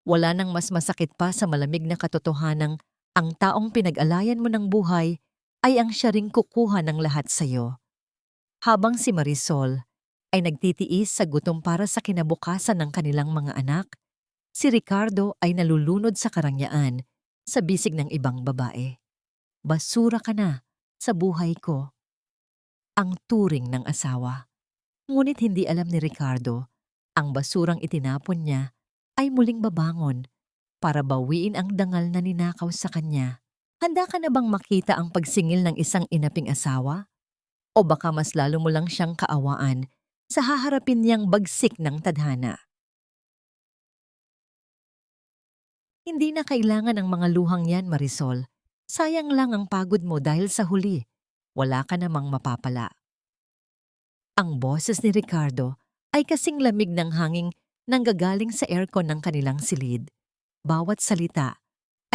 Wala nang mas masakit pa sa malamig na katotohanang ang taong pinag-alayan mo ng buhay ay ang siya ring kukuha ng lahat sa'yo. Habang si Marisol ay nagtitiis sa gutom para sa kinabukasan ng kanilang mga anak, si Ricardo ay nalulunod sa karangyaan sa bisig ng ibang babae. Basura ka na sa buhay ko, ang turing ng asawa. Ngunit hindi alam ni Ricardo, ang basurang itinapon niya ay muling babangon para bawiin ang dangal na ninakaw sa kanya. Handa ka na bang makita ang pagsingil ng isang inaping asawa? O baka mas lalo mo lang siyang kaawaan sa haharapin niyang bagsik ng tadhana? Hindi na kailangan ang mga luhang yan, Marisol. Sayang lang ang pagod mo dahil sa huli, wala ka namang mapapala. Ang boses ni Ricardo ay kasing lamig ng hanging nanggagaling sa aircon ng kanilang silid. Bawat salita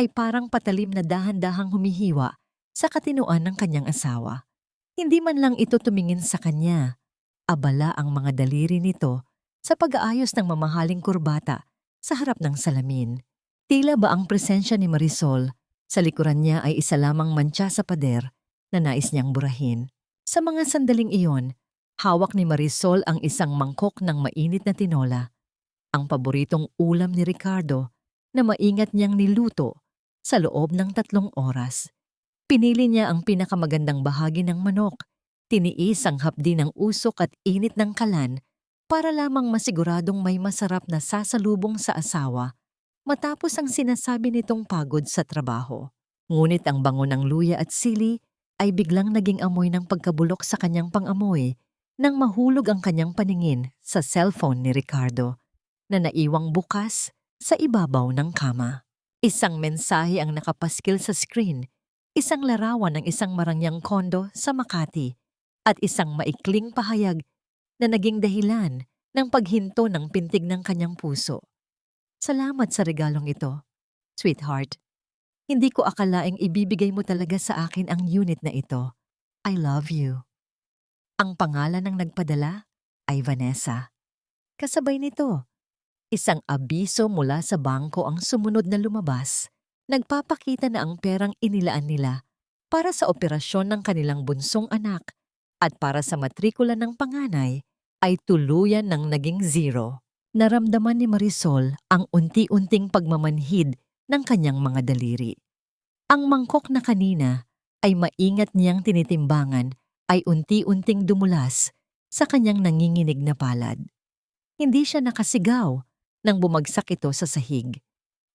ay parang patalim na dahan-dahang humihiwa sa katinoan ng kanyang asawa. Hindi man lang ito tumingin sa kanya. Abala ang mga daliri nito sa pag-aayos ng mamahaling kurbata sa harap ng salamin. Tila ba ang presensya ni Marisol sa likuran niya ay isa lamang mantsa sa pader na nais niyang burahin. Sa mga sandaling iyon, hawak ni Marisol ang isang mangkok ng mainit na tinola, ang paboritong ulam ni Ricardo na maingat niyang niluto sa loob ng 3 oras. Pinili niya ang pinakamagandang bahagi ng manok, tiniis ang hapdi ng usok at init ng kalan para lamang masiguradong may masarap na sasalubong sa asawa matapos ang sinasabi nitong pagod sa trabaho. Ngunit ang bango ng luya at sili ay biglang naging amoy ng pagkabulok sa kanyang pangamoy nang mahulog ang kanyang paningin sa cellphone ni Ricardo na naiwang bukas sa ibabaw ng kama. Isang mensahe ang nakapaskil sa screen, isang larawan ng isang marangyang kondo sa Makati at isang maikling pahayag na naging dahilan ng paghinto ng pintig ng kanyang puso. Salamat sa regalong ito, sweetheart. Hindi ko akalaing ibibigay mo talaga sa akin ang unit na ito. I love you. Ang pangalan ng nagpadala ay Vanessa. Kasabay nito, isang abiso mula sa bangko ang sumunod na lumabas. Nagpapakita na ang perang inilaan nila para sa operasyon ng kanilang bunsong anak at para sa matrikula ng panganay ay tuluyan ng naging zero. Naramdaman ni Marisol ang unti-unting pagmamanhid ng kanyang mga daliri. Ang mangkok na kanina ay maingat niyang tinitimbangan ay unti-unting dumulas sa kanyang nanginginig na palad. Hindi siya nakasigaw nang bumagsak ito sa sahig.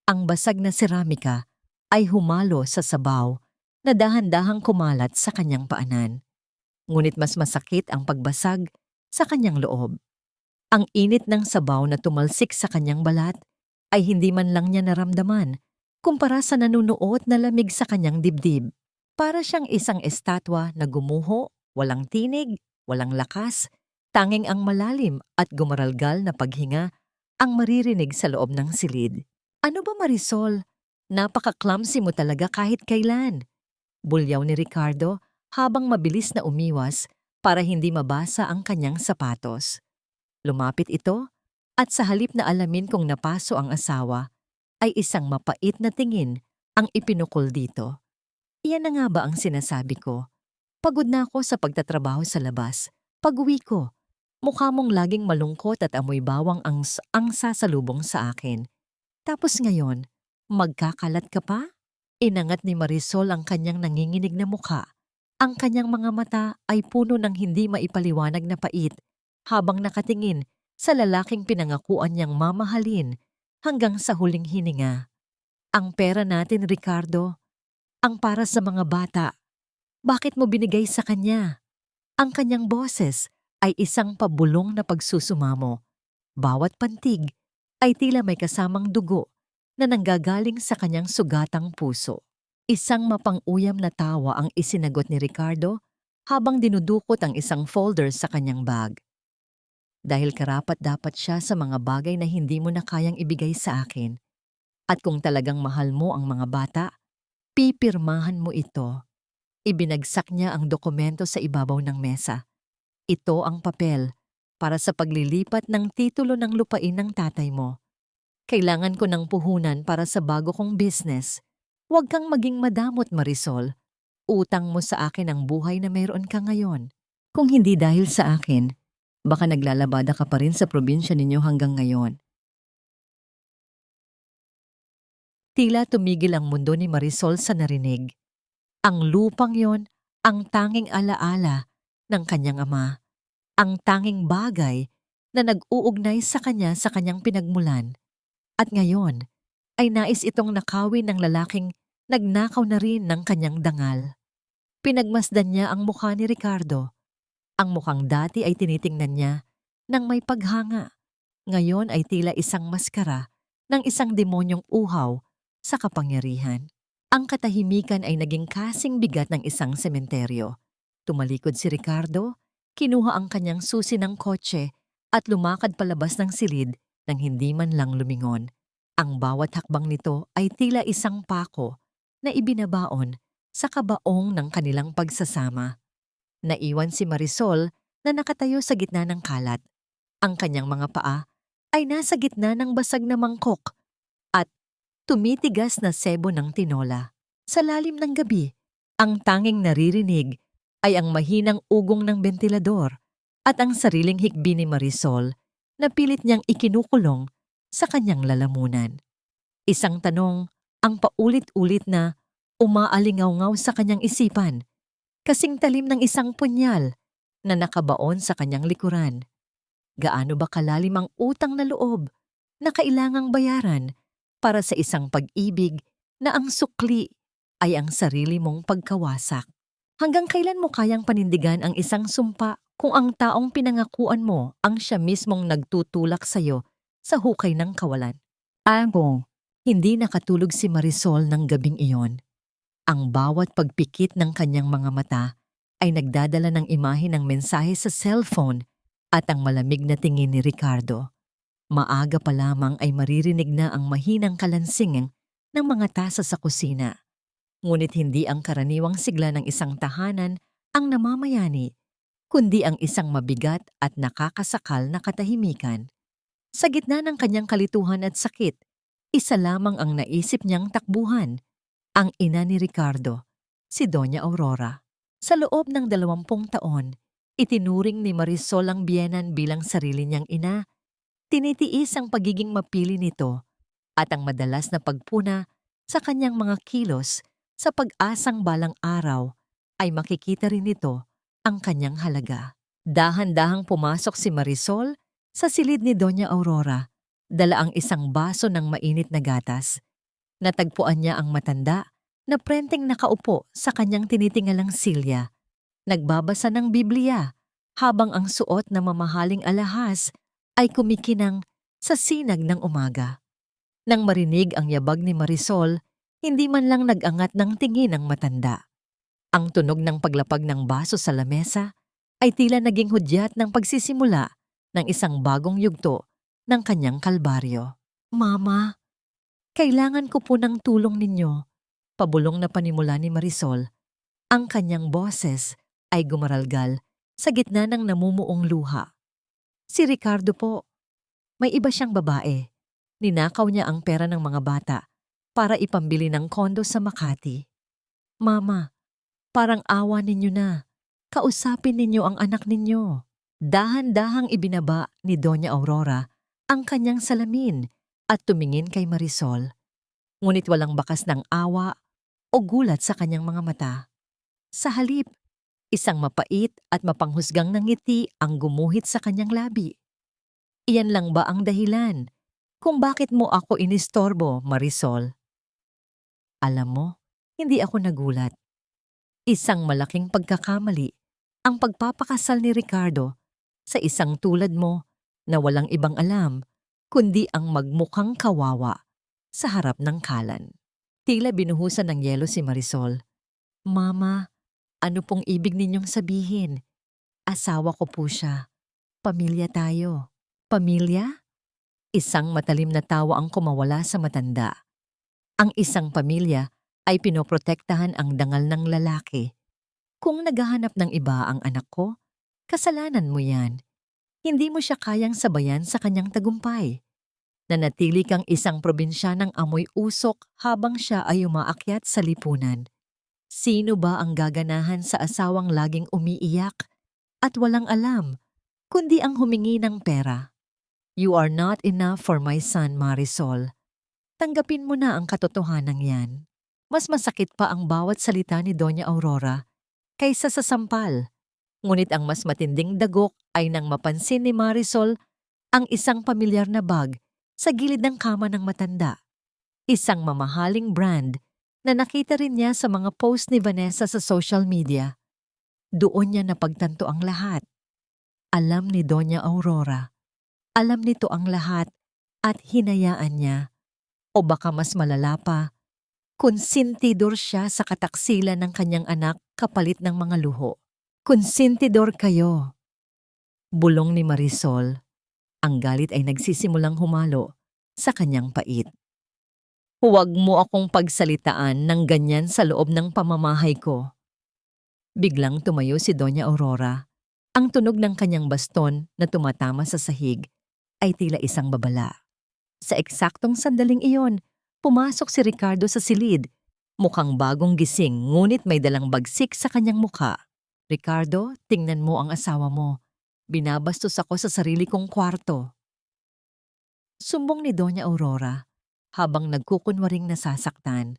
Ang basag na seramika ay humalo sa sabaw na dahan-dahang kumalat sa kanyang paanan. Ngunit mas masakit ang pagbasag sa kanyang loob. Ang init ng sabaw na tumalsik sa kanyang balat ay hindi man lang niya naramdaman kumpara sa nanunuot na lamig sa kanyang dibdib. Para siyang isang estatwa na gumuho, walang tinig, walang lakas, tanging ang malalim at gumaralgal na paghinga ang maririnig sa loob ng silid. Ano ba, Marisol? Napaka-clumsy mo talaga kahit kailan. Bulyaw ni Ricardo habang mabilis na umiwas para hindi mabasa ang kanyang sapatos. Lumapit ito at sa halip na alamin kung napaso ang asawa, ay isang mapait na tingin ang ipinukol dito. Iyan na nga ba ang sinasabi ko? Pagod na ako sa pagtatrabaho sa labas. Pag-uwi ko, mukha mong laging malungkot at amoy bawang ang sasalubong sa akin. Tapos ngayon, magkakalat ka pa? Inangat ni Marisol ang kanyang nanginginig na mukha. Ang kanyang mga mata ay puno ng hindi maipaliwanag na pait habang nakatingin sa lalaking pinangakuan niyang mamahalin hanggang sa huling hininga. Ang pera natin, Ricardo, ang para sa mga bata. Bakit mo binigay sa kanya? Ang kanyang boses ay isang pabulong na pagsusumamo. Bawat pantig ay tila may kasamang dugo na nanggagaling sa kanyang sugatang puso. Isang mapang-uyam na tawa ang isinagot ni Ricardo habang dinudukot ang isang folder sa kanyang bag. Dahil karapat-dapat siya sa mga bagay na hindi mo na kayang ibigay sa akin. At kung talagang mahal mo ang mga bata, pipirmahan mo ito. Ibinagsak niya ang dokumento sa ibabaw ng mesa. Ito ang papel para sa paglilipat ng titulo ng lupain ng tatay mo. Kailangan ko ng puhunan para sa bago kong business. Huwag kang maging madamot, Marisol. Utang mo sa akin ang buhay na mayroon ka ngayon. Kung hindi dahil sa akin, baka naglalabada ka pa rin sa probinsya ninyo hanggang ngayon. Tila tumigil ang mundo ni Marisol sa narinig. Ang lupang yon, ang tanging alaala ng kanyang ama. Ang tanging bagay na nag-uugnay sa kanya sa kanyang pinagmulan. At ngayon, ay nais itong nakawin ng lalaking nagnakaw na rin ng kanyang dangal. Pinagmasdan niya ang mukha ni Ricardo. Ang mukhang dati ay tinitingnan niya ng may paghanga. Ngayon ay tila isang maskara ng isang demonyong uhaw sa kapangyarihan. Ang katahimikan ay naging kasing bigat ng isang sementeryo. Tumalikod si Ricardo, kinuha ang kanyang susi ng kotse at lumakad palabas ng silid nang hindi man lang lumingon. Ang bawat hakbang nito ay tila isang pako na ibinabaon sa kabaong ng kanilang pagsasama. Naiwan si Marisol na nakatayo sa gitna ng kalat. Ang kanyang mga paa ay nasa gitna ng basag na mangkok at tumitigas na sebo ng tinola. Sa lalim ng gabi, ang tanging naririnig ay ang mahinang ugong ng bentilador at ang sariling hikbi ni Marisol na pilit niyang ikinukulong sa kanyang lalamunan. Isang tanong ang paulit-ulit na umaalingaw-ngaw sa kanyang isipan, kasing talim ng isang punyal na nakabaon sa kanyang likuran. Gaano ba kalalim ang utang na loob na kailangang bayaran para sa isang pag-ibig na ang sukli ay ang sarili mong pagkawasak? Hanggang kailan mo kayang panindigan ang isang sumpa kung ang taong pinangakuan mo ang siya mismong nagtutulak sa'yo sa hukay ng kawalan? Hindi nakatulog si Marisol ng gabing iyon. Ang bawat pagpikit ng kanyang mga mata ay nagdadala ng imahe ng mensahe sa cellphone at ang malamig na tingin ni Ricardo. Maaga pa lamang ay maririnig na ang mahinang kalansingin ng mga tasa sa kusina. Ngunit hindi ang karaniwang sigla ng isang tahanan ang namamayani, kundi ang isang mabigat at nakakasakal na katahimikan. Sa gitna ng kanyang kalituhan at sakit, isa lamang ang naisip niyang takbuhan, ang ina ni Ricardo, si Doña Aurora. Sa loob ng 20 taon, itinuring ni Marisol ang biyenan bilang sarili niyang ina. Tinitiis ang pagiging mapili nito at ang madalas na pagpuna sa kanyang mga kilos sa pag-asang balang araw ay makikita rin nito ang kanyang halaga. Dahan-dahang pumasok si Marisol sa silid ni Doña Aurora, dala ang isang baso ng mainit na gatas. Natagpuan niya ang matanda na prenteng nakaupo sa kanyang tinitingalang silya. Nagbabasa ng Biblia habang ang suot na mamahaling alahas ay kumikinang sa sinag ng umaga. Nang marinig ang yabag ni Marisol, hindi man lang nag-angat ng tingin ang matanda. Ang tunog ng paglapag ng baso sa lamesa ay tila naging hudyat ng pagsisimula ng isang bagong yugto ng kanyang kalbaryo. "Mama, kailangan ko po ng tulong ninyo," pabulong na panimula ni Marisol. Ang kanyang boses ay gumaralgal sa gitna ng namumuong luha. "Si Ricardo po. May iba siyang babae. Ninakaw niya ang pera ng mga bata para ipambili ng kondo sa Makati. Mama, parang awa ninyo na. Kausapin ninyo ang anak ninyo." Dahan-dahang ibinaba ni Doña Aurora ang kanyang salamin at tumingin kay Marisol. Ngunit walang bakas ng awa o gulat sa kanyang mga mata. Sa halip, isang mapait at mapanghusgang na ngiti ang gumuhit sa kanyang labi. "Iyan lang ba ang dahilan kung bakit mo ako inistorbo, Marisol?" Alam mo, hindi ako nagulat. Isang malaking pagkakamali ang pagpapakasal ni Ricardo sa isang tulad mo na walang ibang alam kundi ang magmukhang kawawa sa harap ng kalan. Tila binuhusan ng yelo si Marisol. "Mama, ano pong ibig ninyong sabihin? Asawa ko po siya. Pamilya tayo." "Pamilya?" Isang matalim na tawa ang kumawala sa matanda. Ang isang pamilya ay pinoprotektahan ang dangal ng lalaki. Kung naghahanap ng iba ang anak ko, kasalanan mo yan. Hindi mo siya kayang sabayan sa kanyang tagumpay. Nanatili kang isang probinsyanang amoy usok habang siya ay umaakyat sa lipunan. Sino ba ang gaganahan sa asawang laging umiiyak at walang alam, kundi ang humingi ng pera? You are not enough for my son, Marisol. Tanggapin mo na ang katotohanan yan. Mas masakit pa ang bawat salita ni Doña Aurora kaysa sa sampal. Ngunit ang mas matinding dagok ay nang mapansin ni Marisol ang isang pamilyar na bag sa gilid ng kama ng matanda. Isang mamahaling brand na nakita rin niya sa mga post ni Vanessa sa social media. Doon niya napagtanto ang lahat. Alam ni Doña Aurora. Alam nito ang lahat at hinayaan niya. O baka mas malala pa, konsentidor siya sa kataksilan ng kanyang anak kapalit ng mga luho. Konsentidor kayo. Bulong ni Marisol. Ang galit ay nagsisimulang humalo sa kanyang pait. Huwag mo akong pagsalitaan ng ganyan sa loob ng pamamahay ko. Biglang tumayo si Doña Aurora. Ang tunog ng kanyang baston na tumatama sa sahig ay tila isang babala. Sa eksaktong sandaling iyon, pumasok si Ricardo sa silid. Mukhang bagong gising ngunit may dalang bagsik sa kanyang mukha. Ricardo, tingnan mo ang asawa mo. Binabastos ako sa sarili kong kwarto. Sumbong ni Doña Aurora habang nagkukunwaring nasasaktan.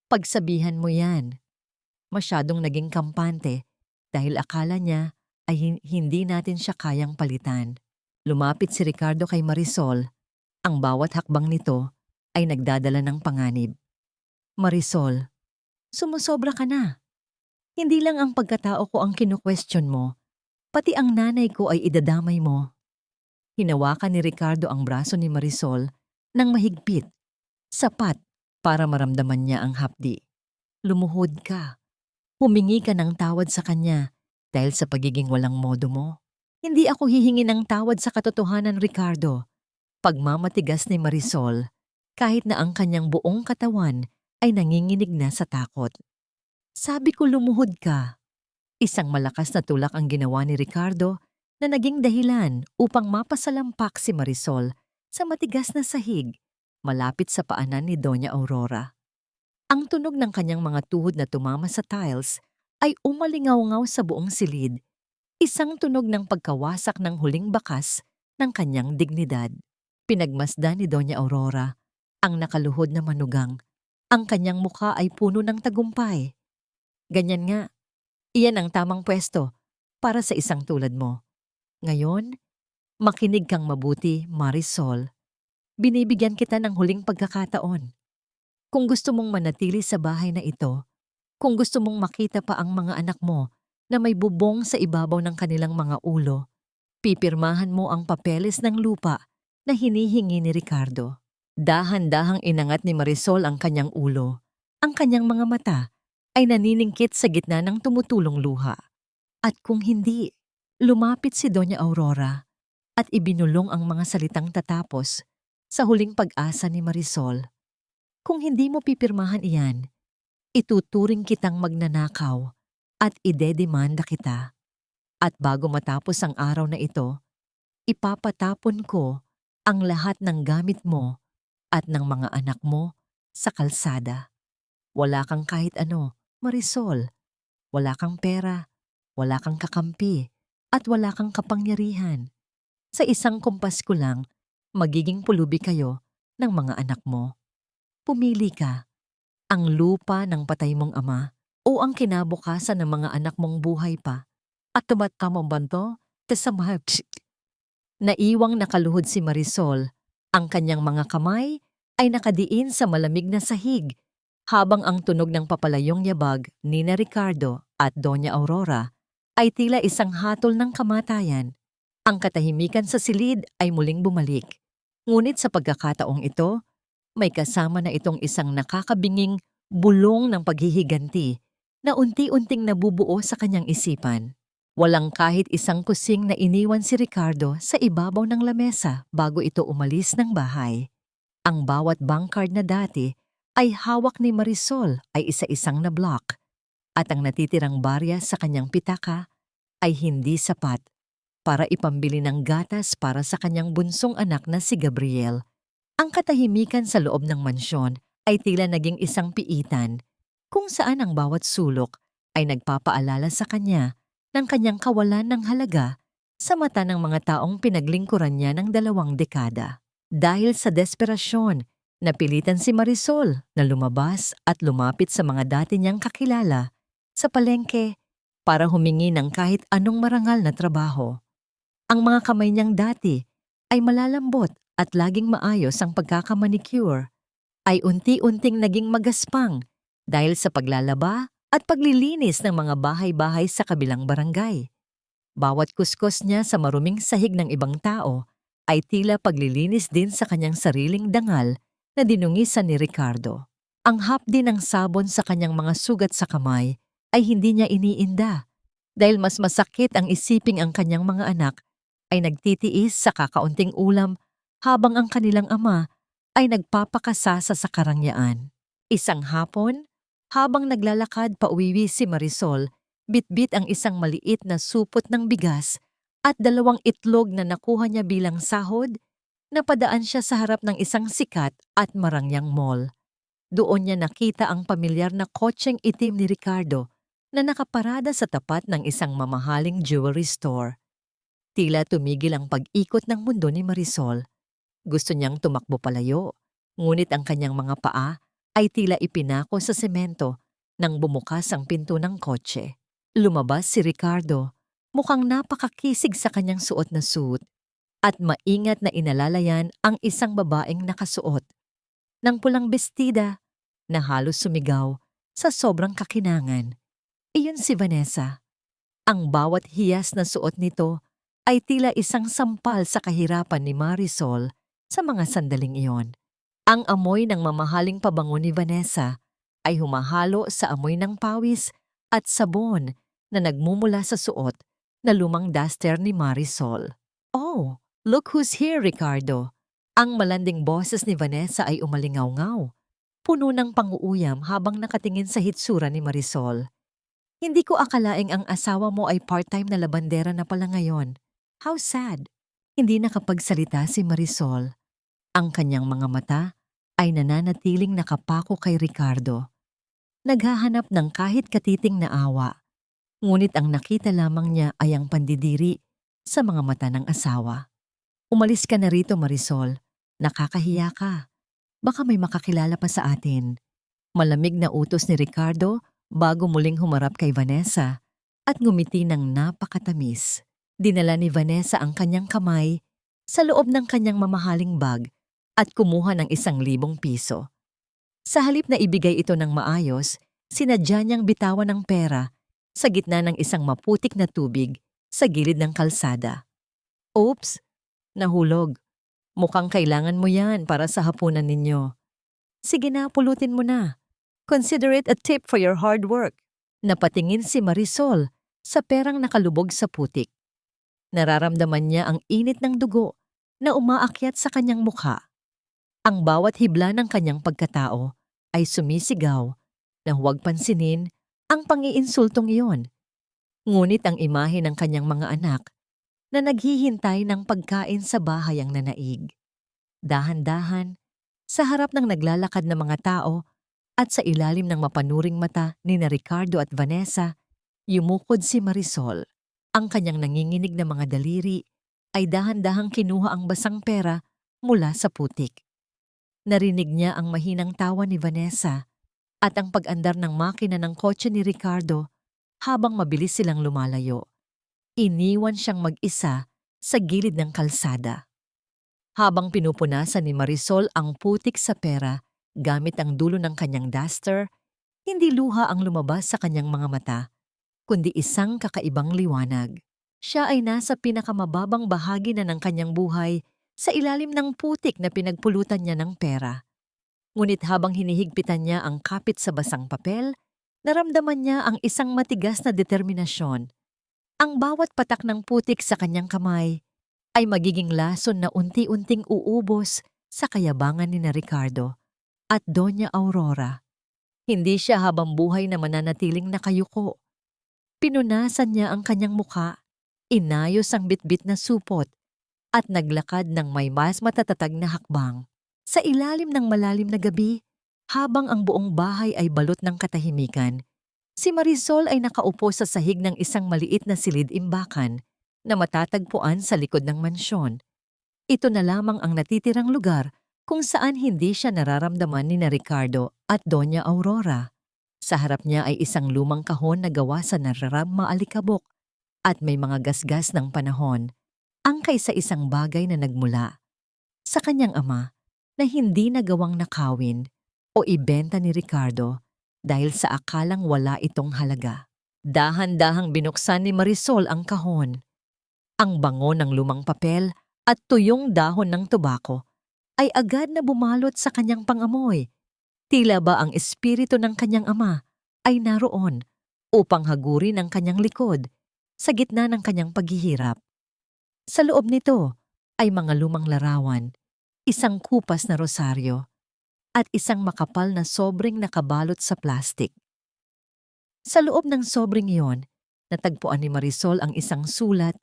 Pagsabihan mo yan. Masyadong naging kampante dahil akala niya ay hindi natin siya kayang palitan. Lumapit si Ricardo kay Marisol. Ang bawat hakbang nito ay nagdadala ng panganib. Marisol, sumusobra ka na. Hindi lang ang pagkatao ko ang kinu-question mo, pati ang nanay ko ay idadamay mo. Hinawakan ni Ricardo ang braso ni Marisol nang mahigpit, sapat para maramdaman niya ang hapdi. Lumuhod ka. Humingi ka ng tawad sa kanya dahil sa pagiging walang modo mo. Hindi ako hihingi ng tawad sa katotohanan, Ricardo. Pagmamatigas ni Marisol, kahit na ang kanyang buong katawan ay nanginginig na sa takot. Sabi ko lumuhod ka. Isang malakas na tulak ang ginawa ni Ricardo na naging dahilan upang mapasalampak si Marisol sa matigas na sahig, malapit sa paanan ni Doña Aurora. Ang tunog ng kanyang mga tuhod na tumama sa tiles ay umalingaw-ngaw sa buong silid. Isang tunog ng pagkawasak ng huling bakas ng kanyang dignidad. Pinagmasdan ni Doña Aurora ang nakaluhod na manugang. Ang kanyang mukha ay puno ng tagumpay. Ganyan nga, iyan ang tamang pwesto para sa isang tulad mo. Ngayon, makinig kang mabuti, Marisol. Binibigyan kita ng huling pagkakataon. Kung gusto mong manatili sa bahay na ito, kung gusto mong makita pa ang mga anak mo na may bubong sa ibabaw ng kanilang mga ulo, pipirmahan mo ang papeles ng lupa na hinihingi ni Ricardo. Dahan-dahang inangat ni Marisol ang kanyang ulo. Ang kanyang mga mata ay naniningkit sa gitna ng tumutulong luha. At kung hindi, lumapit si Doña Aurora at ibinulong ang mga salitang tatapos sa huling pag-asa ni Marisol. Kung hindi mo pipirmahan iyan, ituturing kitang magnanakaw at idedemanda kita. At bago matapos ang araw na ito, ipapatapon ko ang lahat ng gamit mo at ng mga anak mo sa kalsada. Wala kang kahit ano, Marisol. Wala kang pera, wala kang kakampi, at wala kang kapangyarihan. Sa isang kumpas ko lang, magiging pulubi kayo ng mga anak mo. Pumili ka, ang lupa ng patay mong ama o ang kinabukasan ng mga anak mong buhay pa. At tumat ka mong banto, kasamahap. Naiwang nakaluhod si Marisol. Ang kanyang mga kamay ay nakadiin sa malamig na sahig, habang ang tunog ng papalayong yabag ni na Ricardo at Doña Aurora ay tila isang hatol ng kamatayan. Ang katahimikan sa silid ay muling bumalik. Ngunit sa pagkakataong ito, may kasama na itong isang nakakabinging bulong ng paghihiganti na unti-unting nabubuo sa kanyang isipan. Walang kahit isang kusing na iniwan si Ricardo sa ibabaw ng lamesa bago ito umalis ng bahay. Ang bawat bank card na dati ay hawak ni Marisol ay isa-isang na block at ang natitirang barya sa kanyang pitaka ay hindi sapat para ipambili ng gatas para sa kanyang bunsong anak na si Gabriel. Ang katahimikan sa loob ng mansyon ay tila naging isang piitan kung saan ang bawat sulok ay nagpapaalala sa kanya ng kanyang kawalan ng halaga sa mata ng mga taong pinaglingkuran niya ng 2 dekada. Dahil sa desperasyon, napilitan si Marisol na lumabas at lumapit sa mga dati niyang kakilala sa palengke para humingi ng kahit anong marangal na trabaho. Ang mga kamay niyang dati ay malalambot at laging maayos ang pagkakamanicure ay unti-unting naging magaspang dahil sa paglalaba at paglilinis ng mga bahay-bahay sa kabilang barangay. Bawat kuskos niya sa maruming sahig ng ibang tao ay tila paglilinis din sa kanyang sariling dangal na dinungisan ni Ricardo. Ang hapdi ng sabon sa kanyang mga sugat sa kamay ay hindi niya iniinda dahil mas masakit ang isiping ang kanyang mga anak ay nagtitiis sa kakaunting ulam habang ang kanilang ama ay nagpapakasasa sa karangyaan. Isang hapon, habang naglalakad pauwiwi si Marisol, bitbit ang isang maliit na supot ng bigas at 2 itlog na nakuha niya bilang sahod, napadaan siya sa harap ng isang sikat at marangyang mall. Doon niya nakita ang pamilyar na kotseng itim ni Ricardo na nakaparada sa tapat ng isang mamahaling jewelry store. Tila tumigil ang pag-ikot ng mundo ni Marisol. Gusto niyang tumakbo palayo, ngunit ang kanyang mga paa ay tila ipinako sa semento nang bumukas ang pinto ng kotse. Lumabas si Ricardo, mukhang napakakisig sa kanyang suot na suit at maingat na inalalayan ang isang babaeng nakasuot ng pulang bestida na halos sumigaw sa sobrang kakinangan. Iyon si Vanessa. Ang bawat hiyas na suot nito ay tila isang sampal sa kahirapan ni Marisol sa mga sandaling iyon. Ang amoy ng mamahaling pabango ni Vanessa ay humahalo sa amoy ng pawis at sabon na nagmumula sa suot na lumang duster ni Marisol. "Oh, look who's here, Ricardo." Ang malanding boses ni Vanessa ay umalingaw-ngaw, puno ng pang-uuyam habang nakatingin sa hitsura ni Marisol. "Hindi ko akalaing ang asawa mo ay part-time na labandera na pala ngayon. How sad." Hindi nakapagsalita si Marisol. Ang kanyang mga mata ay nananatiling nakapako kay Ricardo. Naghahanap ng kahit katiting na awa. Ngunit ang nakita lamang niya ay ang pandidiri sa mga mata ng asawa. "Umalis ka na rito, Marisol. Nakakahiya ka. Baka may makakilala pa sa atin." Malamig na utos ni Ricardo bago muling humarap kay Vanessa at ngumiti ng napakatamis. Dinala ni Vanessa ang kanyang kamay sa loob ng kanyang mamahaling bag at kumuha ng 1,000 piso. Sa halip na ibigay ito ng maayos, sinadya niyang bitawan ng pera sa gitna ng isang maputik na tubig sa gilid ng kalsada. "Oops, nahulog. Mukhang kailangan mo yan para sa hapunan ninyo. Sige na, pulutin mo na. Consider it a tip for your hard work." Napatingin si Marisol sa perang nakalubog sa putik. Nararamdaman niya ang init ng dugo na umaakyat sa kanyang mukha. Ang bawat hibla ng kanyang pagkatao ay sumisigaw na huwag pansinin ang pang-iinsultong iyon. Ngunit ang imahe ng kanyang mga anak na naghihintay ng pagkain sa bahay ang nanaig. Dahan-dahan, sa harap ng naglalakad na mga tao at sa ilalim ng mapanuring mata ni Ricardo at Vanessa, yumukod si Marisol. Ang kanyang nanginginig na mga daliri ay dahan-dahang kinuha ang basang pera mula sa putik. Narinig niya ang mahinang tawa ni Vanessa at ang pag-andar ng makina ng kotse ni Ricardo habang mabilis silang lumalayo. Iniwan siyang mag-isa sa gilid ng kalsada. Habang pinupunasan ni Marisol ang putik sa pera gamit ang dulo ng kanyang duster, hindi luha ang lumabas sa kanyang mga mata, kundi isang kakaibang liwanag. Siya ay nasa pinakamababang bahagi na ng kanyang buhay sa ilalim ng putik na pinagpulutan niya ng pera. Ngunit habang hinihigpitan niya ang kapit sa basang papel, naramdaman niya ang isang matigas na determinasyon. Ang bawat patak ng putik sa kanyang kamay ay magiging lason na unti-unting uubos sa kayabangan ni Ricardo at Doña Aurora. Hindi siya habang buhay na mananatiling nakayuko. Pinunasan niya ang kanyang mukha Inayos ang bitbit na supot at naglakad ng may mas matatatag na hakbang. Sa ilalim ng malalim na gabi, habang ang buong bahay ay balot ng katahimikan, si Marisol ay nakaupo sa sahig ng isang maliit na silid-imbakan na matatagpuan sa likod ng mansyon. Ito na lamang ang natitirang lugar kung saan hindi siya nararamdaman ni na Ricardo at Doña Aurora. Sa harap niya ay isang lumang kahon na gawa sa nararamang alikabok at may mga gasgas ng panahon, angkay sa isang bagay na nagmula sa kanyang ama na hindi nagawang nakawin o ibenta ni Ricardo dahil sa akalang wala itong halaga. Dahan-dahang binuksan ni Marisol ang kahon. Ang bango ng lumang papel at tuyong dahon ng tobako ay agad na bumalot sa kanyang pangamoy. Tila ba ang espiritu ng kanyang ama ay naroon upang hagurin ang kanyang likod sa gitna ng kanyang paghihirap. Sa loob nito ay mga lumang larawan, isang kupas na rosaryo, at isang makapal na sobreng nakabalot sa plastik. Sa loob ng sobreng iyon, natagpuan ni Marisol ang isang sulat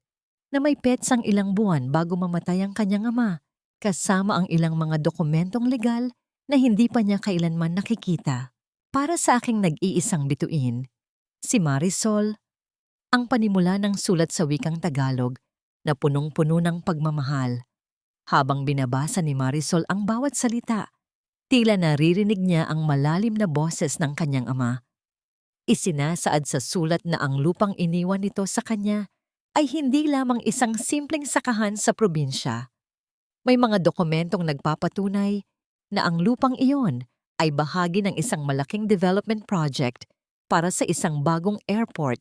na may petsang ilang buwan bago mamatay ang kanyang ama, kasama ang ilang mga dokumentong legal na hindi pa niya kailanman nakikita. Para sa aking nag-iisang bituin, si Marisol, ang panimula ng sulat sa wikang Tagalog na punong-puno ng pagmamahal. Habang binabasa ni Marisol ang bawat salita, tila naririnig niya ang malalim na boses ng kanyang ama. Isinasaad sa sulat na ang lupang iniwan nito sa kanya ay hindi lamang isang simpleng sakahan sa probinsya. May mga dokumentong nagpapatunay na ang lupang iyon ay bahagi ng isang malaking development project para sa isang bagong airport,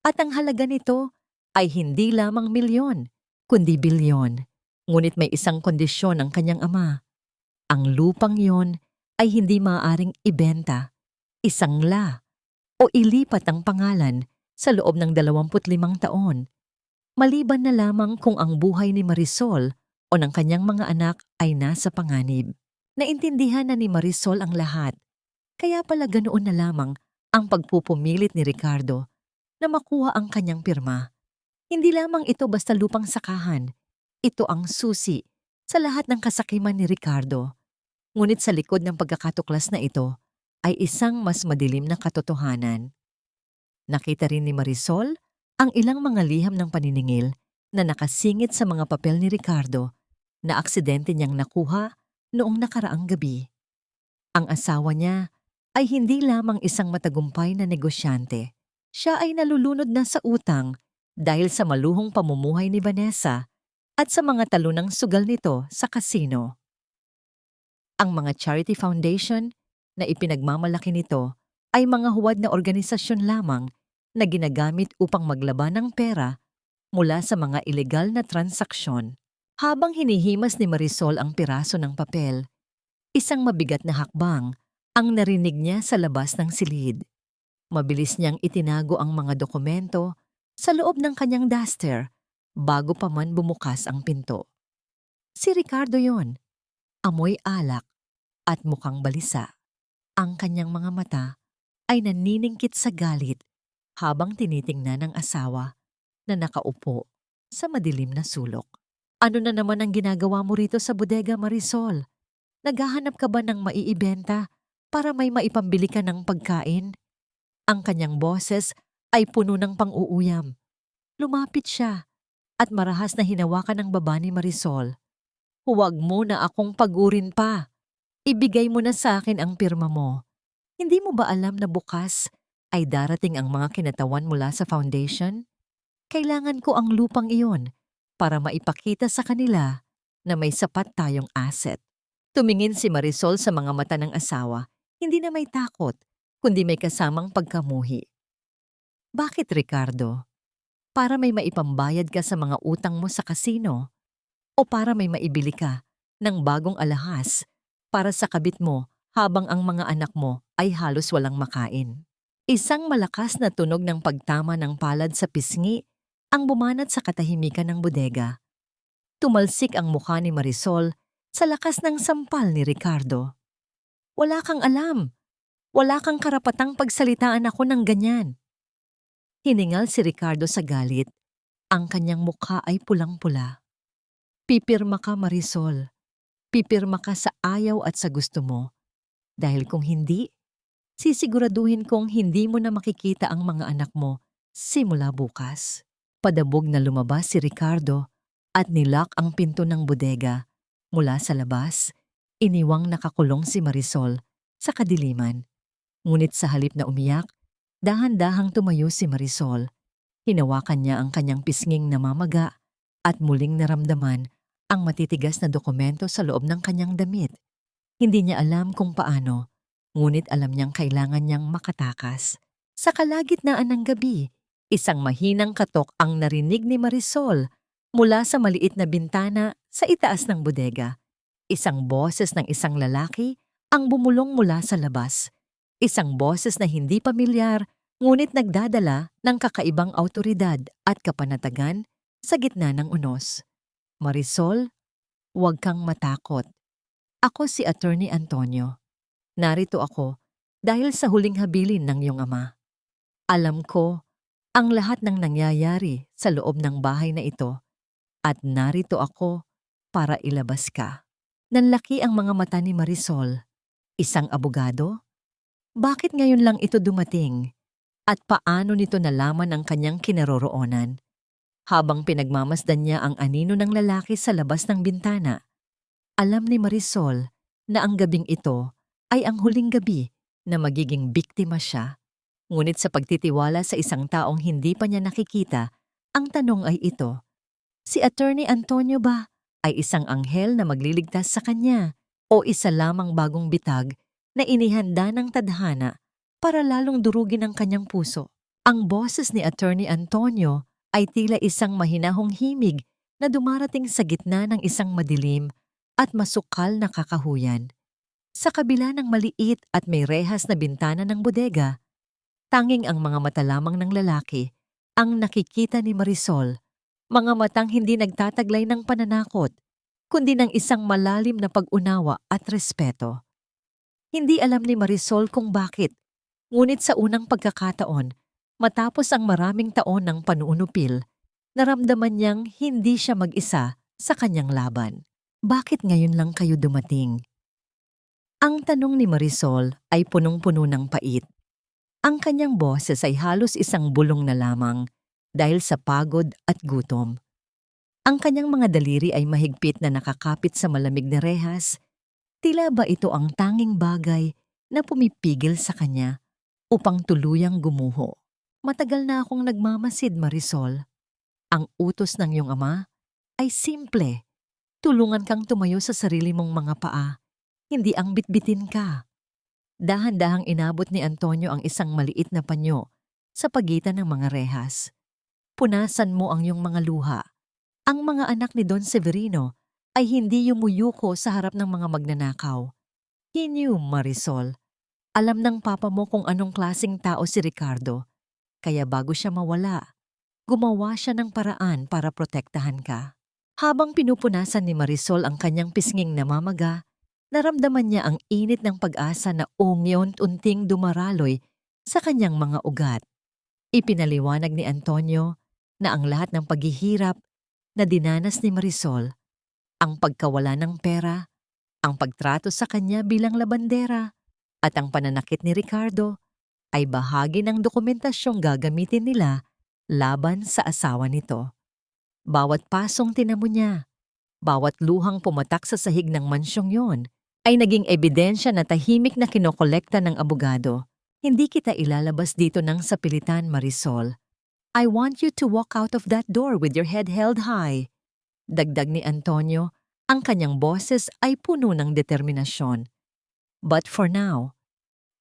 at ang halaga nito ay hindi lamang milyon, kundi bilyon. Ngunit may isang kondisyon ng kanyang ama. Ang lupang iyon ay hindi maaaring ibenta, isangla, o ilipat ang pangalan sa loob ng 25 taon. Maliban na lamang kung ang buhay ni Marisol o ng kanyang mga anak ay nasa panganib. Naintindihan na ni Marisol ang lahat, kaya pala ganoon na lamang ang pagpupumilit ni Ricardo na makuha ang kanyang pirma. Hindi lamang ito basta lupang sakahan, ito ang susi sa lahat ng kasakiman ni Ricardo. Ngunit sa likod ng pagkakatuklas na ito ay isang mas madilim na katotohanan. Nakita rin ni Marisol ang ilang mga liham ng paniningil na nakasingit sa mga papel ni Ricardo na aksidente niyang nakuha noong nakaraang gabi. Ang asawa niya ay hindi lamang isang matagumpay na negosyante. Siya ay nalulunod na sa utang dahil sa maluhong pamumuhay ni Vanessa at sa mga talunang sugal nito sa kasino. Ang mga charity foundation na ipinagmamalaki nito ay mga huwad na organisasyon lamang na ginagamit upang maglaban ng pera mula sa mga ilegal na transaksyon. Habang hinihimas ni Marisol ang piraso ng papel, isang mabigat na hakbang ang narinig niya sa labas ng silid. Mabilis niyang itinago ang mga dokumento sa loob ng kanyang duster bago pa man bumukas ang pinto. Si Ricardo yon, amoy alak at mukhang balisa. Ang kanyang mga mata ay naniningkit sa galit habang tinitingnan ng asawa na nakaupo sa madilim na sulok. Ano na naman ang ginagawa mo rito sa bodega, Marisol? Naghahanap ka ba ng maiibenta para may maipambili ka ng pagkain? Ang kanyang boses ay puno ng pang-uuyam. Lumapit siya at marahas na hinawakan ng baba ni Marisol. Huwag mo na akong pagurin pa. Ibigay mo na sa akin ang pirma mo. Hindi mo ba alam na bukas ay darating ang mga kinatawan mula sa foundation? Kailangan ko ang lupang iyon para maipakita sa kanila na may sapat tayong asset. Tumingin si Marisol sa mga mata ng asawa, hindi na may takot, kundi may kasamang pagkamuhi. Bakit, Ricardo? Para may maipambayad ka sa mga utang mo sa kasino? O para may maibili ka ng bagong alahas para sa kabit mo habang ang mga anak mo ay halos walang makain? Isang malakas na tunog ng pagtama ng palad sa pisngi ang bumanat sa katahimikan ng bodega. Tumalsik ang mukha ni Marisol sa lakas ng sampal ni Ricardo. Wala kang alam. Wala kang karapatang pagsalitaan ako ng ganyan. Hiningal si Ricardo sa galit, Ang kanyang mukha ay pulang-pula. Pipirma ka, Marisol. Pipirma ka sa ayaw at sa gusto mo. Dahil kung hindi, sisiguraduhin kong hindi mo na makikita ang mga anak mo simula bukas. Padabog na lumabas si Ricardo at nilock ang pinto ng bodega. Mula sa labas, iniwang nakakulong si Marisol sa kadiliman. Ngunit sa halip na umiyak, dahan-dahang tumayo si Marisol. Hinawakan niya ang kanyang pisnging namamaga at muling naramdaman ang matitigas na dokumento sa loob ng kanyang damit. Hindi niya alam kung paano, ngunit alam niyang kailangan niyang makatakas. Sa kalagitnaan ng gabi, isang mahinang katok ang narinig ni Marisol mula sa maliit na bintana sa itaas ng bodega. Isang boses ng isang lalaki ang bumulong mula sa labas. Isang boses na hindi pamilyar ngunit nagdadala ng kakaibang awtoridad at kapanatagan sa gitna ng unos. Marisol, huwag kang matakot. Ako si Attorney Antonio. Narito ako dahil sa huling habilin ng iyong ama. Alam ko ang lahat ng nangyayari sa loob ng bahay na ito at narito ako para ilabas ka. Nanlaki ang mga mata ni Marisol. Isang abogado? Bakit ngayon lang ito dumating? At paano nito nalaman ang kanyang kinaroroonan? Habang pinagmamasdan niya ang anino ng lalaki sa labas ng bintana, alam ni Marisol na ang gabing ito ay ang huling gabi na magiging biktima siya. Ngunit sa pagtitiwala sa isang taong hindi pa niya nakikita, ang tanong ay ito, si Attorney Antonio ba ay isang anghel na magliligtas sa kanya o isa lamang bagong bitag na inihanda ng tadhana para lalong durugin ang kanyang puso? Ang boses ni Attorney Antonio ay tila isang mahinahong himig na dumarating sa gitna ng isang madilim at masukal na kakahuyan. Sa kabila ng maliit at may rehas na bintana ng bodega, tanging ang mga mata lamang ng lalaki ang nakikita ni Marisol, mga matang hindi nagtataglay ng pananakot, kundi ng isang malalim na pag-unawa at respeto. Hindi alam ni Marisol kung bakit, ngunit sa unang pagkakataon, matapos ang maraming taon ng panuunupil, naramdaman niyang hindi siya mag-isa sa kanyang laban. Bakit ngayon lang kayo dumating? Ang tanong ni Marisol ay punong-puno ng pait. Ang kanyang boses ay halos isang bulong na lamang dahil sa pagod at gutom. Ang kanyang mga daliri ay mahigpit na nakakapit sa malamig na rehas. Tila ba ito ang tanging bagay na pumipigil sa kanya upang tuluyang gumuho? Matagal na akong nagmamasid, Marisol. Ang utos ng iyong ama ay simple. Tulungan kang tumayo sa sarili mong mga paa, hindi ang bitbitin ka. Dahan-dahang inabot ni Antonio ang isang maliit na panyo sa pagitan ng mga rehas. Punasan mo ang iyong mga luha. Ang mga anak ni Don Severino ay hindi yumuyuko sa harap ng mga magnanakaw. He knew, Marisol. Alam ng papa mo kung anong klaseng tao si Ricardo. Kaya bago siya mawala, gumawa siya ng paraan para protektahan ka. Habang pinupunasan ni Marisol ang kanyang pisnging namamaga, naramdaman niya ang init ng pag-asa na unti-unting dumaraloy sa kanyang mga ugat. Ipinaliwanag ni Antonio na ang lahat ng paghihirap na dinanas ni Marisol, ang pagkawala ng pera, ang pagtrato sa kanya bilang labandera, at ang pananakit ni Ricardo ay bahagi ng dokumentasyong gagamitin nila laban sa asawa nito. Bawat pasong tinamo niya, bawat luhang pumatak sa sahig ng mansyong yon, ay naging ebidensya na tahimik na kinokolekta ng abogado. Hindi kita ilalabas dito ng sapilitan, Marisol. I want you to walk out of that door with your head held high. Dagdag ni Antonio, ang kanyang boses ay puno ng determinasyon. But for now,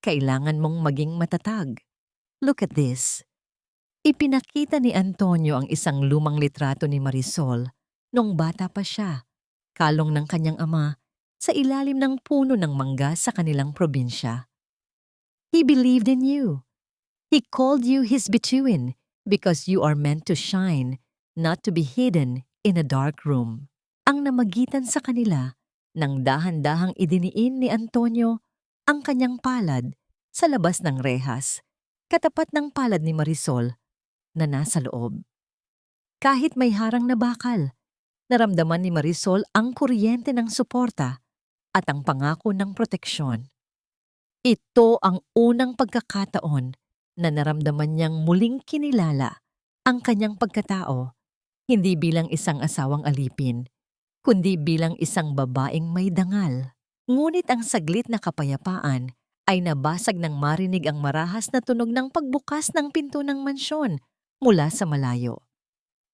kailangan mong maging matatag. Look at this. Ipinakita ni Antonio ang isang lumang litrato ni Marisol nung bata pa siya, kalong ng kanyang ama, sa ilalim ng puno ng mangga sa kanilang probinsya. He believed in you. He called you his bituin because you are meant to shine, not to be hidden in a dark room. Ang namagitan sa kanila, nang dahan-dahang idiniin ni Antonio ang kanyang palad sa labas ng rehas, katapat ng palad ni Marisol na nasa loob. Kahit may harang na bakal, naramdaman ni Marisol ang kuryente ng suporta at ang pangako ng proteksyon. Ito ang unang pagkakataon na naramdaman niyang muling kinilala ang kanyang pagkatao, hindi bilang isang asawang alipin, kundi bilang isang babaeng may dangal. Ngunit ang saglit na kapayapaan ay nabasag nang marinig ang marahas na tunog ng pagbukas ng pinto ng mansyon mula sa malayo.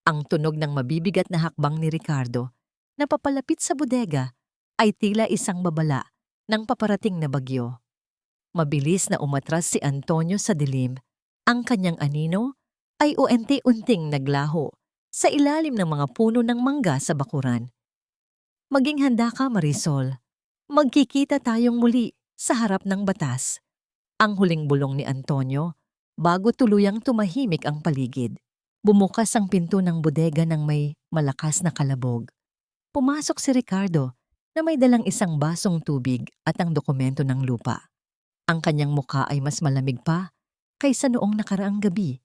Ang tunog ng mabibigat na hakbang ni Ricardo na papalapit sa bodega ay tila isang babala ng paparating na bagyo. Mabilis na umatras si Antonio sa dilim. Ang kanyang anino ay unti-unting naglaho sa ilalim ng mga puno ng mangga sa bakuran. Maging handa ka, Marisol. Magkikita tayong muli sa harap ng batas. Ang huling bulong ni Antonio bago tuluyang tumahimik ang paligid. Bumukas ang pinto ng bodega ng may malakas na kalabog. Pumasok si Ricardo na may dalang isang basong tubig at ang dokumento ng lupa. Ang kanyang mukha ay mas malamig pa kaysa noong nakaraang gabi.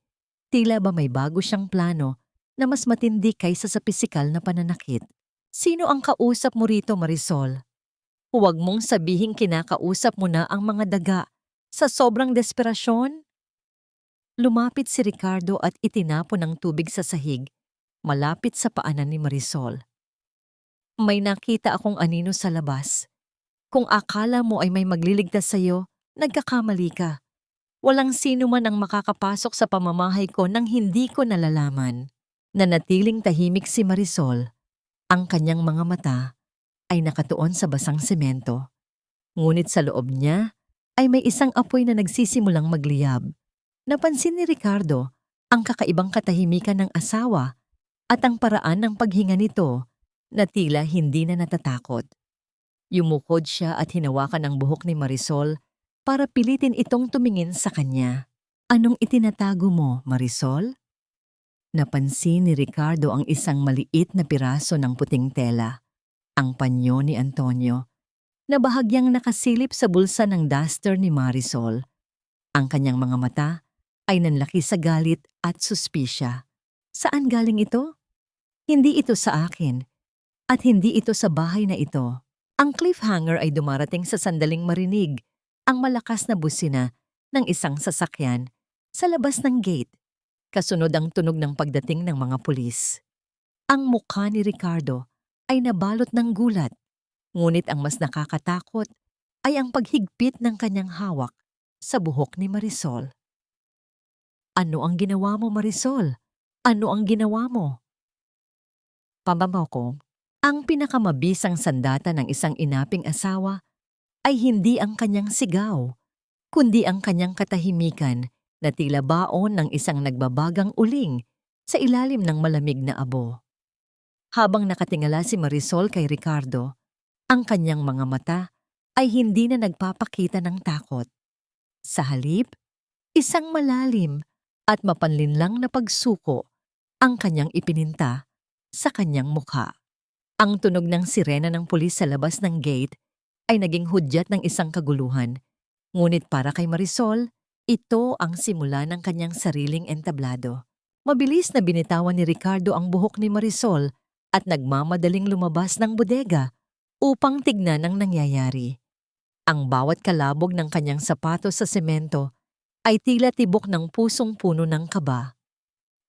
Tila ba may bago siyang plano na mas matindi kaysa sa pisikal na pananakit. Sino ang kausap mo rito, Marisol? Huwag mong sabihing kinakausap mo na ang mga daga sa sobrang desperasyon. Lumapit si Ricardo at itinapon ang tubig sa sahig, malapit sa paanan ni Marisol. May nakita akong anino sa labas. Kung akala mo ay may magliligtas sa iyo, nagkakamali ka. Walang sino man ang makakapasok sa pamamahay ko nang hindi ko nalalaman. Nanatiling tahimik si Marisol. Ang kanyang mga mata ay nakatuon sa basang semento. Ngunit sa loob niya ay may isang apoy na nagsisimulang magliyab. Napansin ni Ricardo ang kakaibang katahimikan ng asawa at ang paraan ng paghinga nito na tila hindi na natatakot. Yumukod siya at hinawakan ang buhok ni Marisol para pilitin itong tumingin sa kanya. Anong itinatago mo, Marisol? Napansin ni Ricardo ang isang maliit na piraso ng puting tela, ang panyo ni Antonio, na bahagyang nakasilip sa bulsa ng duster ni Marisol. Ang kanyang mga mata ay nanlaki sa galit at suspisya. Saan galing ito? Hindi ito sa akin, at hindi ito sa bahay na ito. Ang cliffhanger ay dumarating sa sandaling marinig ang malakas na busina ng isang sasakyan sa labas ng gate, kasunod ang tunog ng pagdating ng mga pulis. Ang mukha ni Ricardo ay nabalot ng gulat, ngunit ang mas nakakatakot ay ang paghigpit ng kanyang hawak sa buhok ni Marisol. Ano ang ginawa mo, Marisol? Ano ang ginawa mo? Pamamaw ko, ang pinakamabisang sandata ng isang inaping asawa ay hindi ang kanyang sigaw, kundi ang kanyang katahimikan na tila baon ng isang nagbabagang uling sa ilalim ng malamig na abo. Habang nakatingala si Marisol kay Ricardo, ang kanyang mga mata ay hindi na nagpapakita ng takot. Sa halip, isang malalim at mapanlinlang na pagsuko ang kanyang ipininta sa kanyang mukha. Ang tunog ng sirena ng pulis sa labas ng gate ay naging hudyat ng isang kaguluhan. Ngunit para kay Marisol, ito ang simula ng kanyang sariling entablado. Mabilis na binitawan ni Ricardo ang buhok ni Marisol at nagmamadaling lumabas ng bodega upang tignan ang nangyayari. Ang bawat kalabog ng kanyang sapatos sa semento ay tila tibok ng pusong puno ng kaba.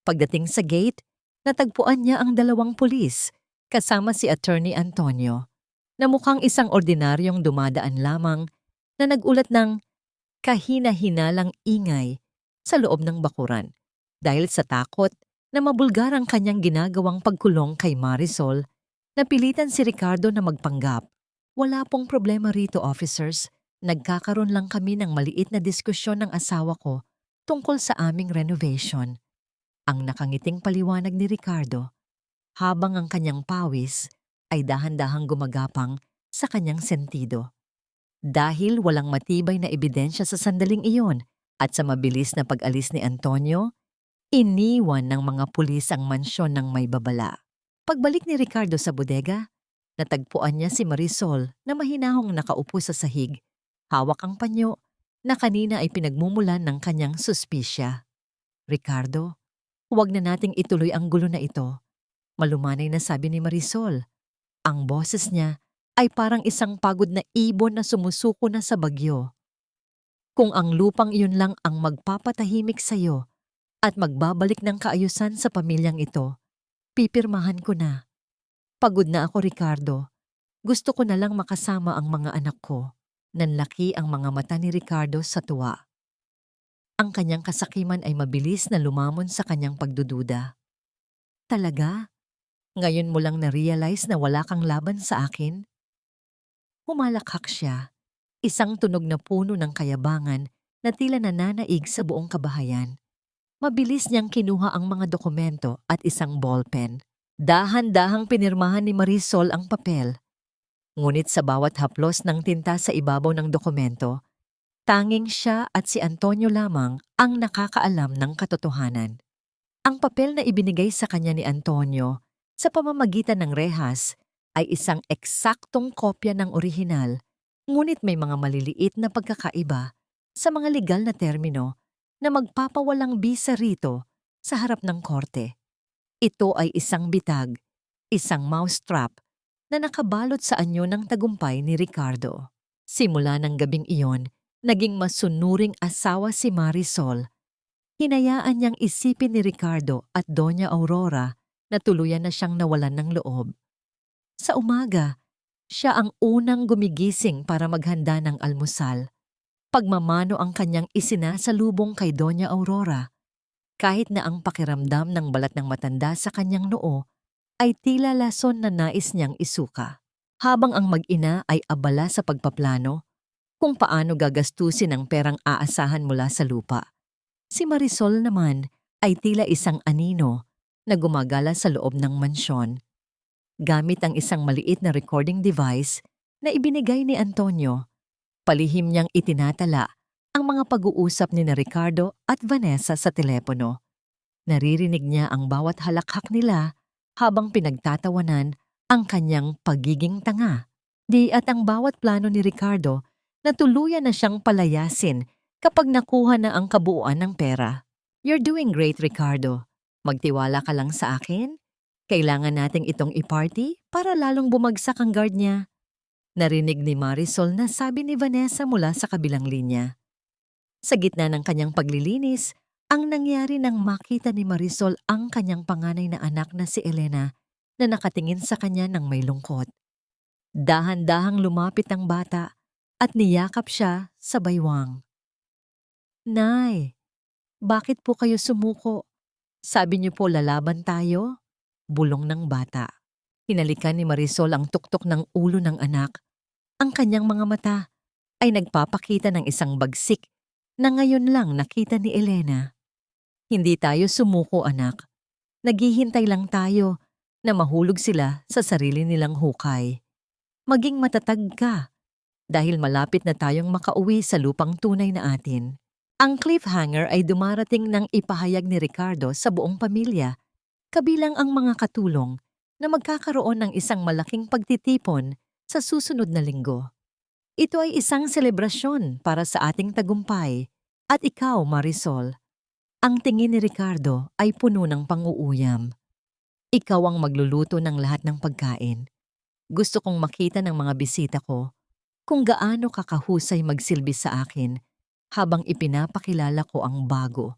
Pagdating sa gate, natagpuan niya ang dalawang pulis kasama si Attorney Antonio na mukhang isang ordinaryong dumadaan lamang na nagulat ng kahina-hinalang ingay sa loob ng bakuran dahil sa takot na mabulgar ang kanyang ginagawang pagkulong kay Marisol. Napilitan si Ricardo na magpanggap. Wala pong problema rito, officers. Nagkakaroon lang kami ng maliit na diskusyon ng asawa ko tungkol sa aming renovation. Ang nakangiting paliwanag ni Ricardo habang ang kanyang pawis ay dahan-dahang gumagapang sa kanyang sentido. Dahil walang matibay na ebidensya sa sandaling iyon at sa mabilis na pag-alis ni Antonio, iniwan ng mga pulis ang mansyon ng may babala. Pagbalik ni Ricardo sa bodega, natagpuan niya si Marisol na mahinahong nakaupo sa sahig. Hawak ang panyo na kanina ay pinagmumulan ng kanyang suspisya. Ricardo, Huwag na nating ituloy ang gulo na ito. Malumanay na sabi ni Marisol. Ang boses niya ay parang isang pagod na ibon na sumusuko na sa bagyo. Kung ang lupang iyon lang ang magpapatahimik sa'yo at magbabalik ng kaayusan sa pamilyang ito, pipirmahan ko na. Pagod na ako, Ricardo. Gusto ko na lang makasama ang mga anak ko. Nanlaki ang mga mata ni Ricardo sa tuwa. Ang kanyang kasakiman ay mabilis na lumamon sa kanyang pagdududa. Talaga? Ngayon mo lang na-realize na wala kang laban sa akin? Humalakhak siya, isang tunog na puno ng kayabangan na tila nananaig sa buong kabahayan. Mabilis niyang kinuha ang mga dokumento at isang ballpen. Dahan-dahang pinirmahan ni Marisol ang papel. Ngunit sa bawat haplos ng tinta sa ibabaw ng dokumento, tanging siya at si Antonio lamang ang nakakaalam ng katotohanan. Ang papel na ibinigay sa kanya ni Antonio sa pamamagitan ng rehas ay isang eksaktong kopya ng orihinal, ngunit may mga maliliit na pagkakaiba sa mga legal na termino na magpapawalang bisa rito sa harap ng korte. Ito ay isang bitag, isang mousetrap na nakabalot sa anyo ng tagumpay ni Ricardo. Simula ng gabing iyon, naging masunuring asawa si Marisol. Hinayaan niyang isipin ni Ricardo at Doña Aurora na tuluyan na siyang nawalan ng loob. Sa umaga, siya ang unang gumigising para maghanda ng almusal. Pagmamano ang kanyang isinasalubong kay Doña Aurora. Kahit na ang pakiramdam ng balat ng matanda sa kanyang noo ay tila lason na nais niyang isuka. Habang ang mag-ina ay abala sa pagpaplano kung paano gagastusin ang perang aasahan mula sa lupa. Si Marisol naman ay tila isang anino na gumagala sa loob ng mansyon. Gamit ang isang maliit na recording device na ibinigay ni Antonio, palihim niyang itinatala ang mga pag-uusap ni Ricardo at Vanessa sa telepono. Naririnig niya ang bawat halakhak nila habang pinagtatawanan ang kanyang pagiging tanga. At ang bawat plano ni Ricardo na tuluyan na siyang palayasin kapag nakuha na ang kabuuan ng pera. You're doing great, Ricardo. Magtiwala ka lang sa akin. Kailangan nating itong i-party para lalong bumagsak ang guard niya. Narinig ni Marisol na sabi ni Vanessa mula sa kabilang linya. Sa gitna ng kanyang paglilinis, ang nangyari nang makita ni Marisol ang kanyang panganay na anak na si Elena na nakatingin sa kanya ng may lungkot. Dahan-dahang lumapit ang bata at niyakap siya sa baywang. Nay, bakit po kayo sumuko? Sabi niyo po lalaban tayo? Bulong ng bata. Hinalikan ni Marisol ang tuktok ng ulo ng anak. Ang kanyang mga mata ay nagpapakita ng isang bagsik na ngayon lang nakita ni Elena. Hindi tayo sumuko, anak. Naghihintay lang tayo na mahulog sila sa sarili nilang hukay. Maging matatag ka dahil malapit na tayong makauwi sa lupang tunay na atin. Ang cliffhanger ay dumarating ng ipahayag ni Ricardo sa buong pamilya, kabilang ang mga katulong na magkakaroon ng isang malaking pagtitipon sa susunod na linggo. Ito ay isang selebrasyon para sa ating tagumpay at ikaw, Marisol. Ang tingin ni Ricardo ay puno ng pang-uuyam. Ikaw ang magluluto ng lahat ng pagkain. Gusto kong makita ng mga bisita ko kung gaano kakahusay magsilbi sa akin habang ipinapakilala ko ang bago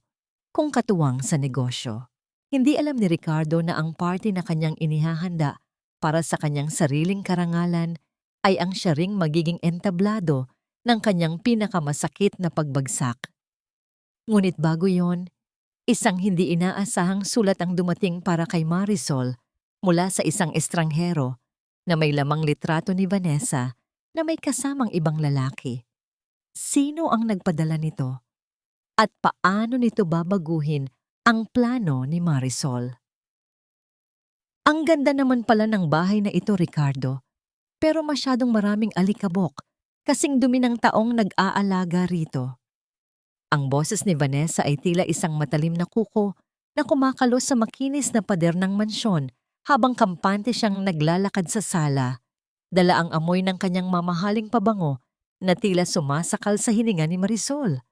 kung katuwang sa negosyo. Hindi alam ni Ricardo na ang party na kanyang inihahanda para sa kanyang sariling karangalan ay ang siya ring magiging entablado ng kanyang pinakamasakit na pagbagsak. Ngunit bago yon, isang hindi inaasahang sulat ang dumating para kay Marisol mula sa isang estranghero na may lamang litrato ni Vanessa na may kasamang ibang lalaki. Sino ang nagpadala nito? At paano nito babaguhin ang plano ni Marisol? Ang ganda naman pala ng bahay na ito, Ricardo, pero masyadong maraming alikabok kasing dumi ng taong nag-aalaga rito. Ang boses ni Vanessa ay tila isang matalim na kuko na kumakalos sa makinis na pader ng mansyon habang kampante siyang naglalakad sa sala. Dala ang amoy ng kanyang mamahaling pabango na tila sumasakal sa hininga ni Marisol.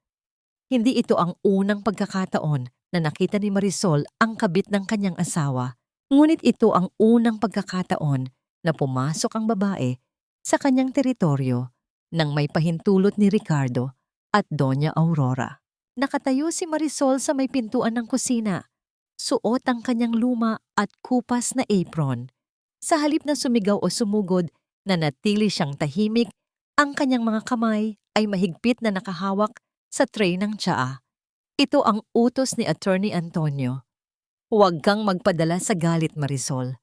Hindi ito ang unang pagkakataon na nakita ni Marisol ang kabit ng kanyang asawa. Ngunit ito ang unang pagkakataon na pumasok ang babae sa kanyang teritoryo nang may pahintulot ni Ricardo at Doña Aurora. Nakatayo si Marisol sa may pintuan ng kusina, suot ang kanyang luma at kupas na apron. Sa halip na sumigaw o sumugod, nanatili siyang tahimik, ang kanyang mga kamay ay mahigpit na nakahawak sa tray ng tsaa. Ito ang utos ni Attorney Antonio. Huwag kang magpadala sa galit, Marisol.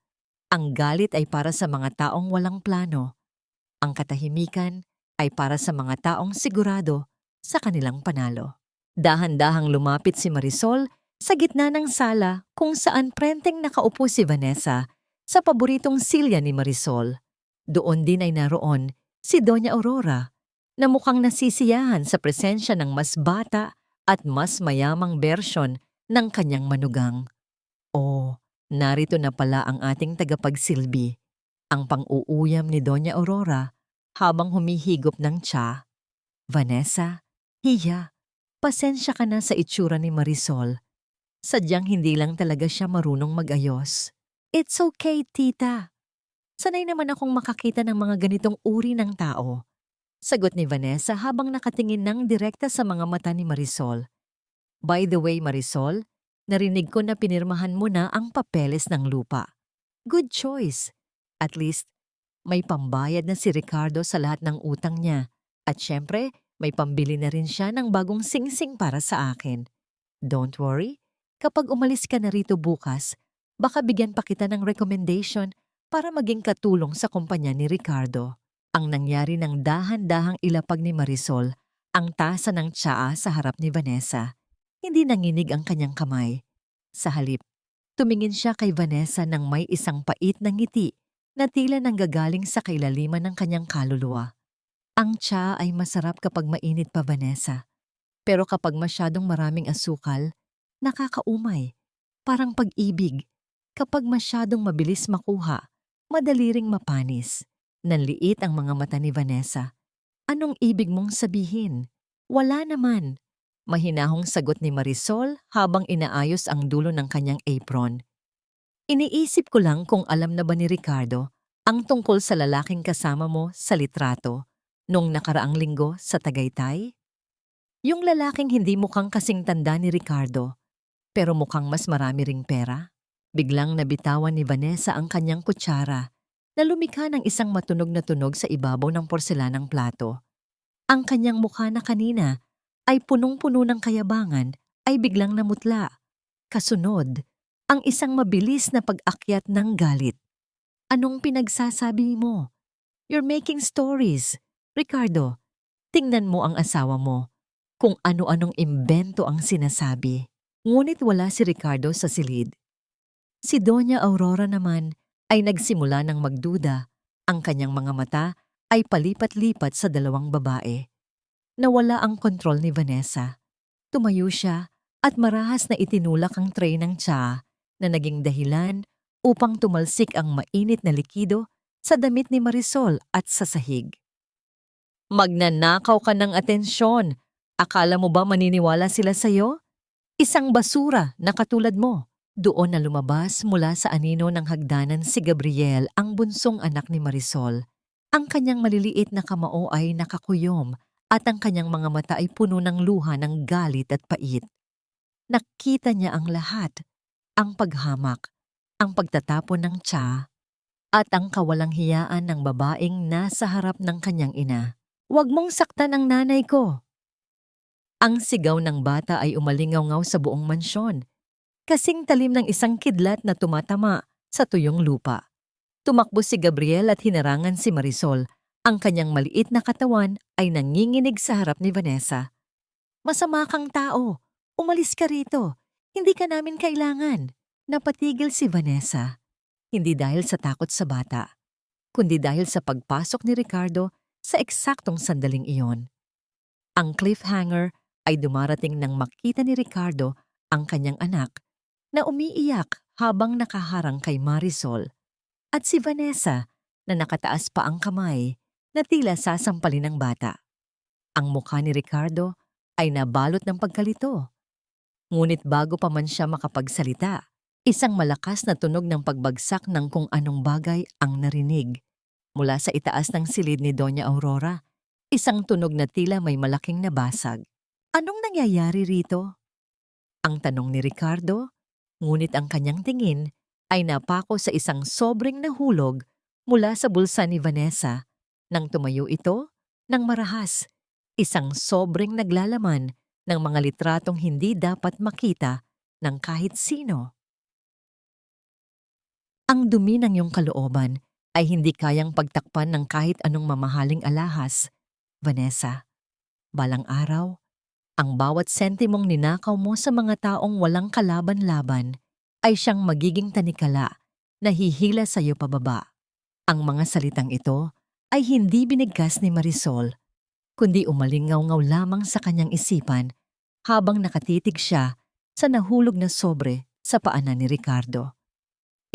Ang galit ay para sa mga taong walang plano. Ang katahimikan ay para sa mga taong sigurado sa kanilang panalo. Dahan-dahang lumapit si Marisol sa gitna ng sala kung saan prenteng nakaupo si Vanessa sa paboritong silya ni Marisol. Doon din ay naroon si Doña Aurora na mukhang nasisiyahan sa presensya ng mas bata at mas mayamang bersyon ng kanyang manugang. Oh, narito na pala ang ating tagapagsilbi, ang pang-uuyam ni Doña Aurora habang humihigop ng tsa. Vanessa, hiya, pasensya ka na sa itsura ni Marisol. Sadyang hindi lang talaga siya marunong mag-ayos. It's okay, tita. Sanay naman akong makakita ng mga ganitong uri ng tao. Sagot ni Vanessa habang nakatingin ng direkta sa mga mata ni Marisol. By the way, Marisol, narinig ko na pinirmahan mo na ang papeles ng lupa. Good choice. At least, may pambayad na si Ricardo sa lahat ng utang niya. At syempre, may pambili na rin siya ng bagong singsing para sa akin. Don't worry, kapag umalis ka na rito bukas, baka bigyan pa kita ng recommendation para maging katulong sa kumpanya ni Ricardo. Ang nangyari ng dahan-dahang ilapag ni Marisol ang tasa ng tsaa sa harap ni Vanessa. Hindi nanginig ang kanyang kamay. Sa halip, tumingin siya kay Vanessa nang may isang pait na ngiti na tila nanggagaling sa kailaliman ng kanyang kaluluwa. Ang tsaa ay masarap kapag mainit pa, Vanessa. Pero kapag masyadong maraming asukal, nakakaumay. Parang pag-ibig. Kapag masyadong mabilis makuha, madali ring mapanis. Nanliit ang mga mata ni Vanessa. Anong ibig mong sabihin? Wala naman. Mahinahong sagot ni Marisol habang inaayos ang dulo ng kanyang apron. Iniisip ko lang kung alam na ba ni Ricardo ang tungkol sa lalaking kasama mo sa litrato nung nakaraang linggo sa Tagaytay? Yung lalaking hindi mukhang kasing tanda ni Ricardo, pero mukhang mas marami ring pera? Biglang nabitawan ni Vanessa ang kanyang kutsara na lumikha ng isang matunog na tunog sa ibabaw ng porselanang plato. Ang kanyang mukha na kanina ay punong-puno ng kayabangan ay biglang namutla. Kasunod, ang isang mabilis na pag-akyat ng galit. Anong pinagsasabi mo? You're making stories. Ricardo, tingnan mo ang asawa mo. Kung ano-anong imbento ang sinasabi. Ngunit wala si Ricardo sa silid. Si Doña Aurora naman ay nagsimula ng magduda. Ang kanyang mga mata ay palipat-lipat sa dalawang babae. Nawala ang kontrol ni Vanessa. Tumayo siya at marahas na itinulak ang tray ng tsaa na naging dahilan upang tumalsik ang mainit na likido sa damit ni Marisol at sa sahig. Magnanakaw ka ng atensyon. Akala mo ba maniniwala sila sa'yo? Isang basura na katulad mo. Doon na lumabas mula sa anino ng hagdanan si Gabriel, ang bunsong anak ni Marisol. Ang kanyang maliliit na kamao ay nakakuyom at ang kanyang mga mata ay puno ng luha ng galit at pait. Nakita niya ang lahat, ang paghamak, ang pagtatapon ng tsaa, at ang kawalang hiyaan ng babaeng nasa harap ng kanyang ina. Huwag mong saktan ang nanay ko! Ang sigaw ng bata ay umalingaw-ngaw sa buong mansyon. Kasing talim ng isang kidlat na tumatama sa tuyong lupa. Tumakbo si Gabriel at hinarangan si Marisol. Ang kanyang maliit na katawan ay nanginginig sa harap ni Vanessa. Masama kang tao. Umalis ka rito. Hindi ka namin kailangan. Napatigil si Vanessa. Hindi dahil sa takot sa bata, kundi dahil sa pagpasok ni Ricardo sa eksaktong sandaling iyon. Ang cliffhanger ay dumarating nang makita ni Ricardo ang kanyang anak na umiiyak habang nakaharang kay Marisol at si Vanessa na nakataas pa ang kamay na tila sasampalin ng bata. Ang mukha ni Ricardo ay nabalot ng pagkalito. Ngunit bago pa man siya makapagsalita, isang malakas na tunog ng pagbagsak ng kung anong bagay ang narinig. Mula sa itaas ng silid ni Doña Aurora, isang tunog na tila may malaking nabasag. Anong nangyayari rito? Ang tanong ni Ricardo, ngunit ang kanyang tingin ay napako sa isang sobreng nahulog mula sa bulsa ni Vanessa. Nang tumayo ito, nang marahas, isang sobreng naglalaman ng mga litratong hindi dapat makita ng kahit sino. Ang dumi ng iyong kalooban ay hindi kayang pagtakpan ng kahit anong mamahaling alahas, Vanessa. Balang araw, ang bawat sentimong ninakaw mo sa mga taong walang kalaban-laban ay siyang magiging tanikala na hihila sa iyo pababa. Ang mga salitang ito ay hindi binigkas ni Marisol, kundi umalingaw-ngaw lamang sa kanyang isipan habang nakatitig siya sa nahulog na sobre sa paanan ni Ricardo.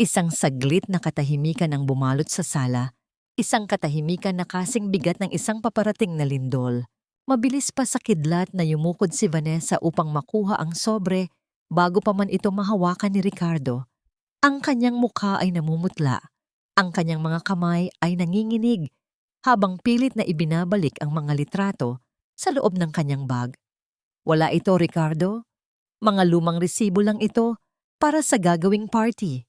Isang saglit na katahimikan ang bumalot sa sala, isang katahimikan na kasing bigat ng isang paparating na lindol. Mabilis pa sa kidlat na yumukod si Vanessa upang makuha ang sobre bago pa man ito mahawakan ni Ricardo. Ang kanyang mukha ay namumutla, ang kanyang mga kamay ay nanginginig habang pilit na ibinabalik ang mga litrato sa loob ng kanyang bag. Wala ito, Ricardo. Mga lumang resibo lang ito para sa gagawing party.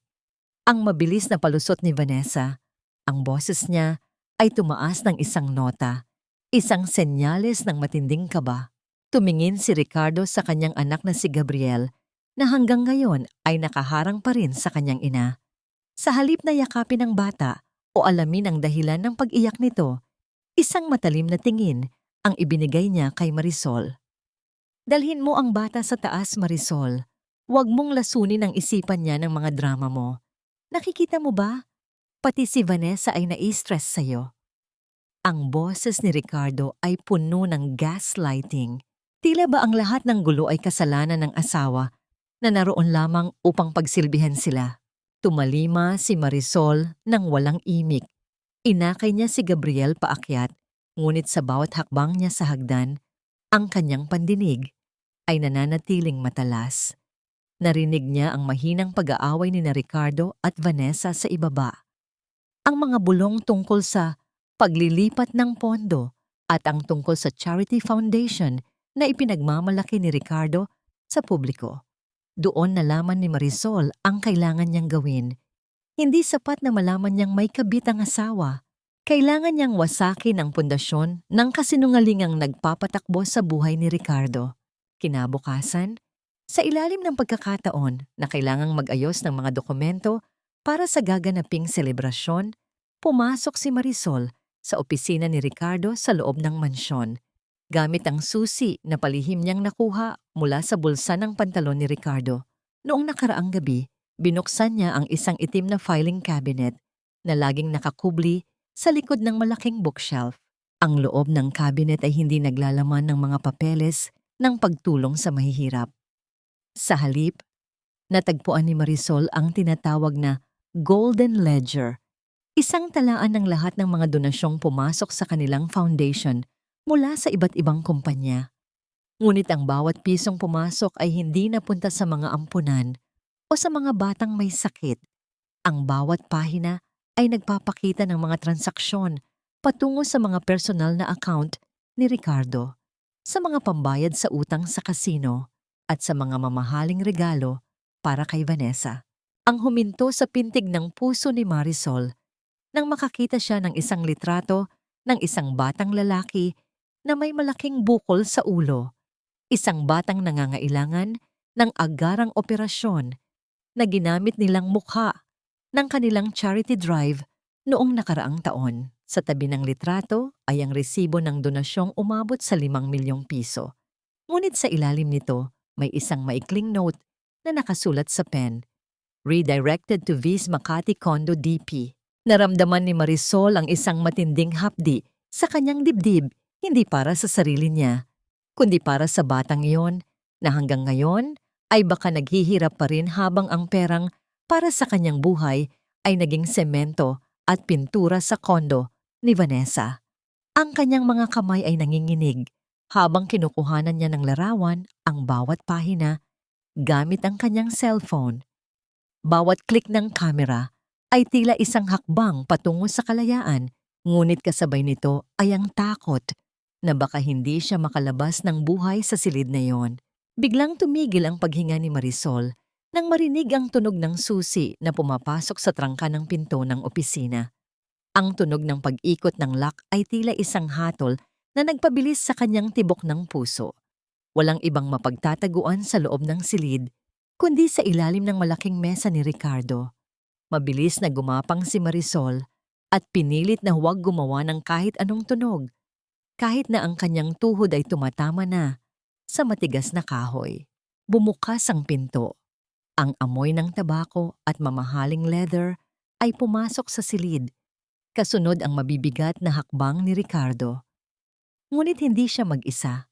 Ang mabilis na palusot ni Vanessa, ang boses niya ay tumaas ng isang nota, isang senyales ng matinding kaba. Tumingin si Ricardo sa kanyang anak na si Gabriel na hanggang ngayon ay nakaharang pa rin sa kanyang ina. Sa halip na yakapin ng bata o alamin ang dahilan ng pag-iyak nito, isang matalim na tingin ang ibinigay niya kay Marisol. Dalhin mo ang bata sa taas, Marisol. Huwag mong lasunin ang isipan niya ng mga drama mo. Nakikita mo ba? Pati si Vanessa ay nai-stress sa'yo. Ang boses ni Ricardo ay puno ng gaslighting. Tila ba ang lahat ng gulo ay kasalanan ng asawa na naroon lamang upang pagsilbihan sila? Tumalima si Marisol nang walang imik. Inakay niya si Gabriel paakyat, ngunit sa bawat hakbang niya sa hagdan, ang kanyang pandinig ay nananatiling matalas. Narinig niya ang mahinang pag-aaway ni Ricardo at Vanessa sa ibaba. Ang mga bulong tungkol sa paglilipat ng pondo at ang tungkol sa charity foundation na ipinagmamalaki ni Ricardo sa publiko. Doon nalaman ni Marisol ang kailangan niyang gawin. Hindi sapat na malaman niyang may kabit ang asawa. Kailangan niyang wasakin ang pundasyon ng kasinungalingang nagpapatakbo sa buhay ni Ricardo. Kinabukasan, sa ilalim ng pagkakataon na kailangang mag-ayos ng mga dokumento para sa gaganaping selebrasyon, pumasok si Marisol sa opisina ni Ricardo sa loob ng mansyon. Gamit ang susi na palihim niyang nakuha mula sa bulsa ng pantalon ni Ricardo. Noong nakaraang gabi, binuksan niya ang isang itim na filing cabinet na laging nakakubli sa likod ng malaking bookshelf. Ang loob ng cabinet ay hindi naglalaman ng mga papeles ng pagtulong sa mahihirap. Sa halip, natagpuan ni Marisol ang tinatawag na Golden Ledger, isang talaan ng lahat ng mga donasyong pumasok sa kanilang foundation mula sa iba't ibang kumpanya. Ngunit ang bawat pisong pumasok ay hindi napunta sa mga ampunan o sa mga batang may sakit. Ang bawat pahina ay nagpapakita ng mga transaksyon patungo sa mga personal na account ni Ricardo, sa mga pambayad sa utang sa kasino, at sa mga mamahaling regalo para kay Vanessa. Ang huminto sa pintig ng puso ni Marisol nang makakita siya ng isang litrato ng isang batang lalaki na may malaking bukol sa ulo. Isang batang nangangailangan ng agarang operasyon na ginamit nilang mukha ng kanilang charity drive noong nakaraang taon. Sa tabi ng litrato ay ang resibo ng donasyong umabot sa 5 milyong piso. Ngunit sa ilalim nito, may isang maikling note na nakasulat sa pen, "Redirected to Viz Makati Condo DP." Naramdaman ni Marisol ang isang matinding hapdi sa kanyang dibdib, hindi para sa sarili niya, kundi para sa batang iyon na hanggang ngayon ay baka naghihirap pa rin habang ang perang para sa kanyang buhay ay naging semento at pintura sa kondo ni Vanessa. Ang kanyang mga kamay ay nanginginig habang kinukuhanan niya ng larawan ang bawat pahina gamit ang kanyang cellphone. Bawat click ng camera ay tila isang hakbang patungo sa kalayaan, ngunit kasabay nito ay ang takot na baka hindi siya makalabas ng buhay sa silid na yon. Biglang tumigil ang paghinga ni Marisol nang marinig ang tunog ng susi na pumapasok sa trangka ng pinto ng opisina. Ang tunog ng pag-ikot ng lock ay tila isang hatol na nagpabilis sa kanyang tibok ng puso. Walang ibang mapagtataguan sa loob ng silid, kundi sa ilalim ng malaking mesa ni Ricardo. Mabilis na gumapang si Marisol at pinilit na huwag gumawa ng kahit anong tunog, kahit na ang kanyang tuhod ay tumatama na sa matigas na kahoy. Bumukas ang pinto. Ang amoy ng tabako at mamahaling leather ay pumasok sa silid, kasunod ang mabibigat na hakbang ni Ricardo. Ngunit hindi siya mag-isa.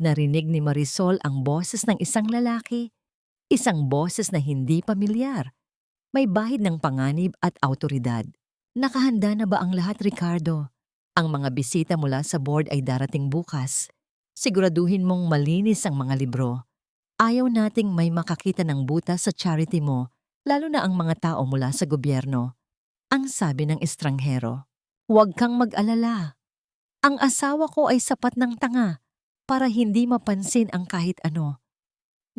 Narinig ni Marisol ang boses ng isang lalaki, isang boses na hindi pamilyar. May bahid ng panganib at awtoridad. Nakahanda na ba ang lahat, Ricardo? Ang mga bisita mula sa board ay darating bukas. Siguraduhin mong malinis ang mga libro. Ayaw nating may makakita ng butas sa charity mo, lalo na ang mga tao mula sa gobyerno. Ang sabi ng estranghero. Huwag kang mag-alala. Ang asawa ko ay sapat ng tanga para hindi mapansin ang kahit ano.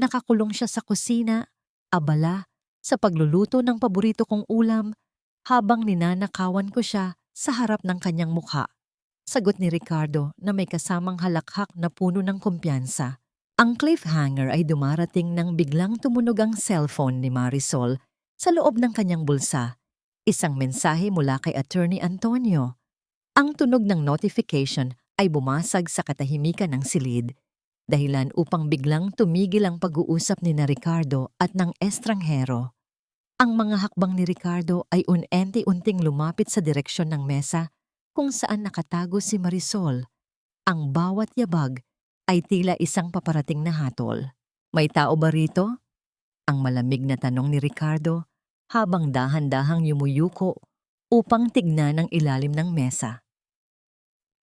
Nakakulong siya sa kusina, abala, sa pagluluto ng paborito kong ulam habang ninanakawan ko siya sa harap ng kanyang mukha. Sagot ni Ricardo na may kasamang halakhak na puno ng kumpiyansa. Ang cliffhanger ay dumarating nang biglang tumunog ang cellphone ni Marisol sa loob ng kanyang bulsa. Isang mensahe mula kay Attorney Antonio. Ang tunog ng notification ay bumasag sa katahimikan ng silid, dahilan upang biglang tumigil ang pag-uusap ni Ricardo at ng estranghero. Ang mga hakbang ni Ricardo ay unti-unting lumapit sa direksyon ng mesa kung saan nakatago si Marisol. Ang bawat yabag ay tila isang paparating na hatol. May tao ba rito? Ang malamig na tanong ni Ricardo habang dahan-dahang yumuyuko upang tignan ang ilalim ng mesa.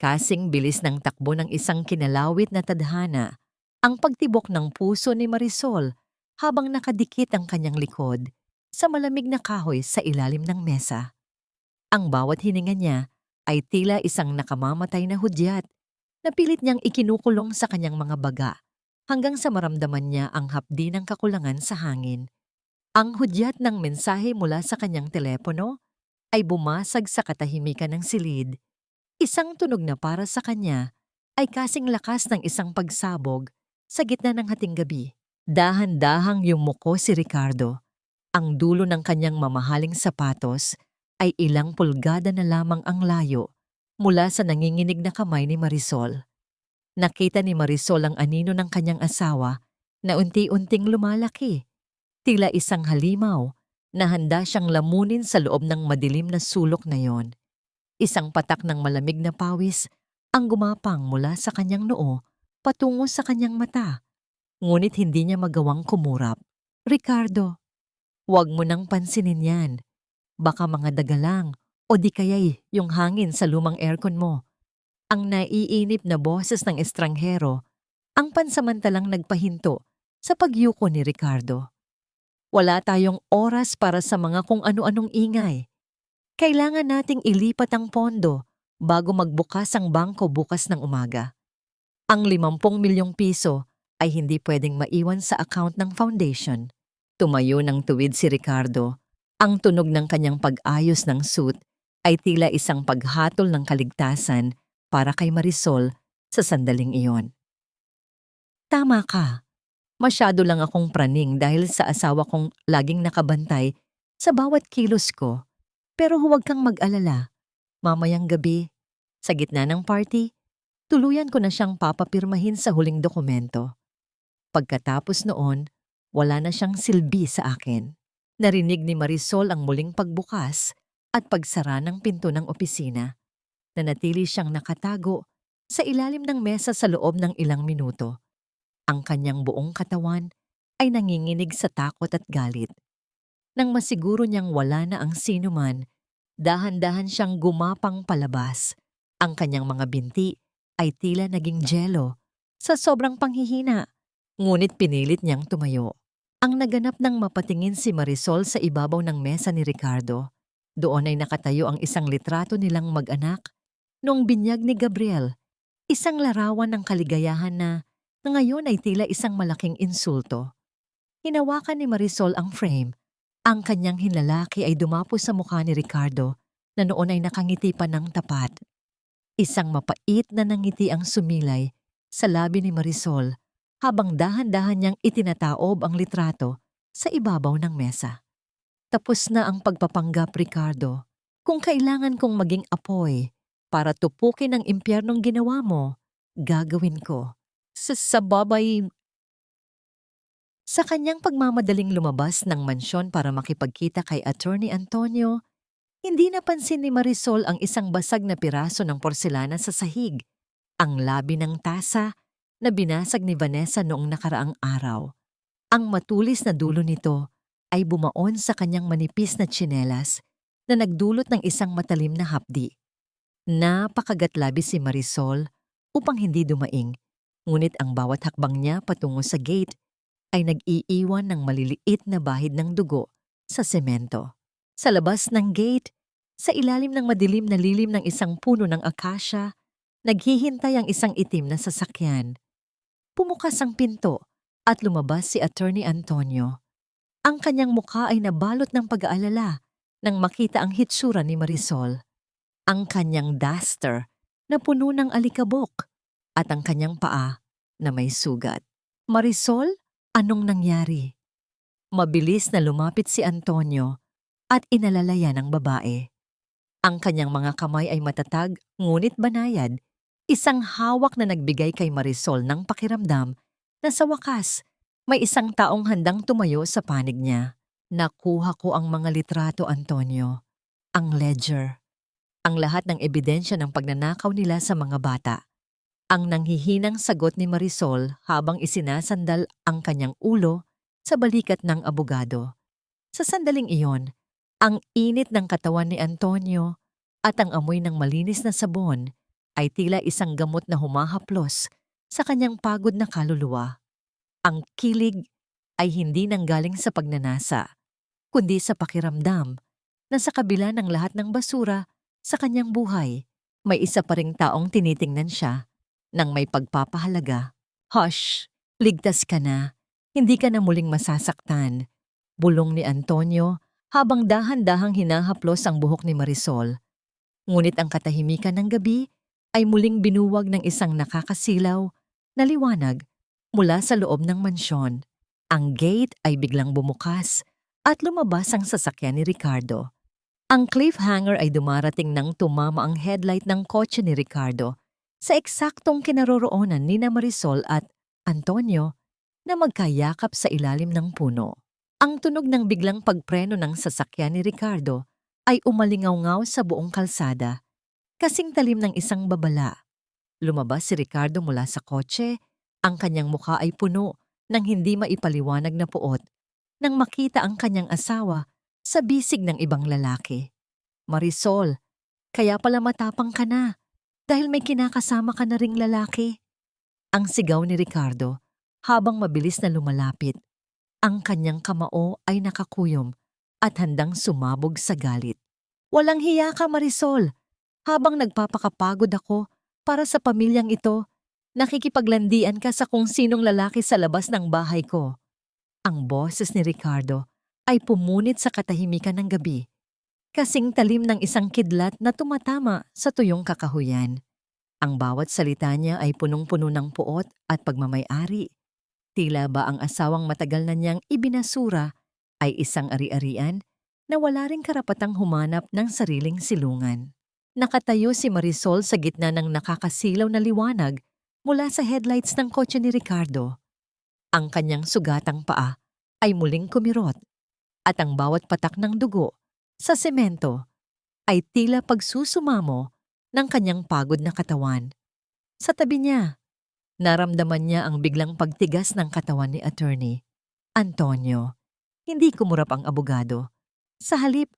Kasing bilis ng takbo ng isang kinalawit na tadhana ang pagtibok ng puso ni Marisol habang nakadikit ang kanyang likod sa malamig na kahoy sa ilalim ng mesa. Ang bawat hininga niya ay tila isang nakamamatay na hudyat na pilit niyang ikinukulong sa kanyang mga baga hanggang sa maramdaman niya ang hapdi ng kakulangan sa hangin. Ang hudyat ng mensahe mula sa kanyang telepono ay bumasag sa katahimikan ng silid. Isang tunog na para sa kanya ay kasing lakas ng isang pagsabog sa gitna ng hating gabi. Dahan-dahang yumuko si Ricardo. Ang dulo ng kanyang mamahaling sapatos ay ilang pulgada na lamang ang layo mula sa nanginginig na kamay ni Marisol. Nakita ni Marisol ang anino ng kanyang asawa na unti-unting lumalaki. Tila isang halimaw na handa siyang lamunin sa loob ng madilim na sulok na yon. Isang patak ng malamig na pawis ang gumapang mula sa kanyang noo patungo sa kanyang mata. Ngunit hindi niya magawang kumurap. Ricardo, huwag mo nang pansinin yan. Baka mga daga lang o di kaya'y yung hangin sa lumang aircon mo. Ang naiinip na boses ng estranghero ang pansamantalang nagpahinto sa pagyuko ni Ricardo. Wala tayong oras para sa mga kung ano-anong ingay. Kailangan nating ilipat ang pondo bago magbukas ang bangko bukas ng umaga. Ang 50 milyong piso ay hindi pwedeng maiwan sa account ng foundation. Tumayo ng tuwid si Ricardo. Ang tunog ng kanyang pag-ayos ng suit ay tila isang paghatol ng kaligtasan para kay Marisol sa sandaling iyon. Tama ka. Masyado lang akong praning dahil sa asawa kong laging nakabantay sa bawat kilos ko. Pero huwag kang mag-alala. Mamayang gabi, sa gitna ng party, tuluyan ko na siyang papapirmahin sa huling dokumento. Pagkatapos noon, wala na siyang silbi sa akin. Narinig ni Marisol ang muling pagbukas at pagsara ng pinto ng opisina. Nanatili siyang nakatago sa ilalim ng mesa sa loob ng ilang minuto. Ang kanyang buong katawan ay nanginginig sa takot at galit. Nang masiguro niyang wala na ang sinuman, dahan-dahan siyang gumapang palabas. Ang kanyang mga binti ay tila naging jelo sa sobrang panghihina, ngunit pinilit niyang tumayo. Ang naganap nang mapatingin si Marisol sa ibabaw ng mesa ni Ricardo. Doon ay nakatayo ang isang litrato nilang mag-anak noong binyag ni Gabriel, isang larawan ng kaligayahan na ngayon ay tila isang malaking insulto. Hinawakan ni Marisol ang frame. Ang kanyang hinlalaki ay dumapo sa mukha ni Ricardo na noon ay nakangiti pa ng tapat. Isang mapait na nangiti ang sumilay sa labi ni Marisol habang dahan-dahan niyang itinataob ang litrato sa ibabaw ng mesa. Tapos na ang pagpapanggap, Ricardo. Kung kailangan kong maging apoy para tupukin ang impyernong ginawa mo, gagawin ko. Sa babay. Sa kanyang pagmamadaling lumabas ng mansyon para makipagkita kay Attorney Antonio, hindi napansin ni Marisol ang isang basag na piraso ng porselana sa sahig, ang labi ng tasa na binasag ni Vanessa noong nakaraang araw. Ang matulis na dulo nito ay bumaon sa kanyang manipis na tsinelas na nagdulot ng isang matalim na hapdi. Napakagatlabi si Marisol upang hindi dumaing, ngunit ang bawat hakbang niya patungo sa gate ay nag-iiwan ng maliliit na bahid ng dugo sa semento. Sa labas ng gate, sa ilalim ng madilim na lilim ng isang puno ng akasya, naghihintay ang isang itim na sasakyan. Pumukas ang pinto at lumabas si Attorney Antonio. Ang kanyang mukha ay nabalot ng pag-aalala nang makita ang hitsura ni Marisol. Ang kanyang duster na puno ng alikabok at ang kanyang paa na may sugat. Marisol, anong nangyari? Mabilis na lumapit si Antonio at inalalayan ang babae. Ang kanyang mga kamay ay matatag ngunit banayad, isang hawak na nagbigay kay Marisol ng pakiramdam na sa wakas may isang taong handang tumayo sa panig niya. Nakuha ko ang mga litrato, Antonio. Ang ledger. Ang lahat ng ebidensya ng pagnanakaw nila sa mga bata. Ang nanghihinang sagot ni Marisol habang isinasandal ang kanyang ulo sa balikat ng abogado. Sa sandaling iyon, ang init ng katawan ni Antonio at ang amoy ng malinis na sabon ay tila isang gamot na humahaplos sa kanyang pagod na kaluluwa. Ang kilig ay hindi nanggaling sa pagnanasa, kundi sa pakiramdam na sa kabila ng lahat ng basura sa kanyang buhay, may isa pa ring taong tinitingnan siya nang may pagpapahalaga. Hush! Ligtas ka na. Hindi ka na muling masasaktan. Bulong ni Antonio habang dahan-dahang hinahaplos ang buhok ni Marisol. Ngunit ang katahimikan ng gabi ay muling binuwag ng isang nakakasilaw na liwanag mula sa loob ng mansyon. Ang gate ay biglang bumukas at lumabas ang sasakyan ni Ricardo. Ang cliffhanger ay dumarating nang tumama ang headlight ng kotse ni Ricardo sa eksaktong kinaroroonan ni Marisol at Antonio na magkayakap sa ilalim ng puno. Ang tunog ng biglang pagpreno ng sasakyan ni Ricardo ay umalingaw-ngaw sa buong kalsada, kasing talim ng isang babala. Lumabas si Ricardo mula sa kotse, ang kanyang mukha ay puno ng hindi maipaliwanag na puot nang makita ang kanyang asawa sa bisig ng ibang lalaki. Marisol, kaya pala matapang ka na dahil may kinakasama ka na ring lalaki. Ang sigaw ni Ricardo habang mabilis na lumalapit. Ang kanyang kamao ay nakakuyom at handang sumabog sa galit. Walang hiya ka, Marisol. Habang nagpapakapagod ako para sa pamilyang ito, nakikipaglandian ka sa kung sinong lalaki sa labas ng bahay ko. Ang boses ni Ricardo ay pumunit sa katahimikan ng gabi, kasing talim ng isang kidlat na tumatama sa tuyong kakahuyan. Ang bawat salita niya ay punong-puno ng puot at pagmamay-ari. Tila ba ang asawang matagal na niyang ibinasura ay isang ari-arian na wala ring karapatang humanap ng sariling silungan. Nakatayo si Marisol sa gitna ng nakakasilaw na liwanag mula sa headlights ng kotse ni Ricardo. Ang kanyang sugatang paa ay muling kumirot at ang bawat patak ng dugo sa semento ay tila pagsusumamo ng kanyang pagod na katawan. Sa tabi niya, naramdaman niya ang biglang pagtigas ng katawan ni Attorney Antonio. Hindi kumurap ang abogado. Sa halip,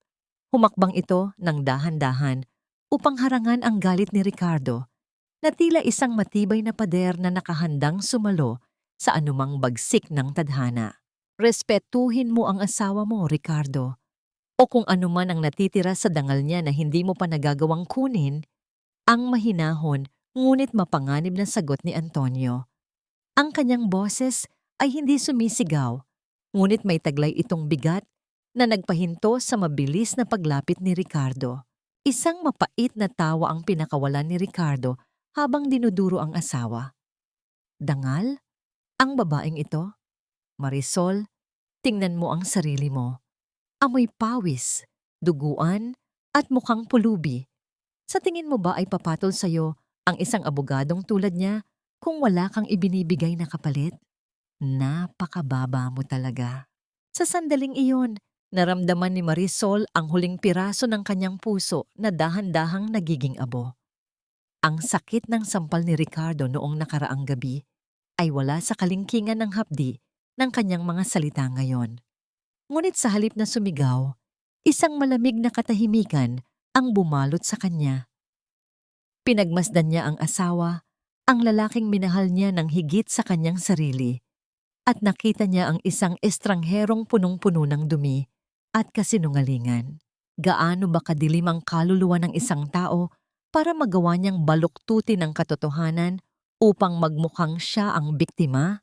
humakbang ito ng dahan-dahan upang harangan ang galit ni Ricardo na tila isang matibay na pader na nakahandang sumalo sa anumang bagsik ng tadhana. Respetuhin mo ang asawa mo, Ricardo. O kung ano man ang natitira sa dangal niya na hindi mo pa nagagawang kunin, ang mahinahon ngunit mapanganib na sagot ni Antonio. Ang kanyang boses ay hindi sumisigaw, ngunit may taglay itong bigat na nagpahinto sa mabilis na paglapit ni Ricardo. Isang mapait na tawa ang pinakawalan ni Ricardo habang dinuduro ang asawa. Dangal? Ang babaeng ito? Marisol, tingnan mo ang sarili mo. Amoy pawis, duguan, at mukhang pulubi. Sa tingin mo ba ay papatol sa'yo ang isang abogadong tulad niya kung wala kang ibinibigay na kapalit? Napakababa mo talaga. Sa sandaling iyon, naramdaman ni Marisol ang huling piraso ng kanyang puso na dahan-dahang nagiging abo. Ang sakit ng sampal ni Ricardo noong nakaraang gabi ay wala sa kalingkingan ng hapdi ng kanyang mga salita ngayon. Ngunit sa halip na sumigaw, isang malamig na katahimikan ang bumalot sa kanya. Pinagmasdan niya ang asawa, ang lalaking minahal niya ng higit sa kanyang sarili, at nakita niya ang isang estrangherong punong-puno ng dumi at kasinungalingan. Gaano ba kadilim ang kaluluwa ng isang tao para magawa niyang baluktutin ang katotohanan upang magmukhang siya ang biktima?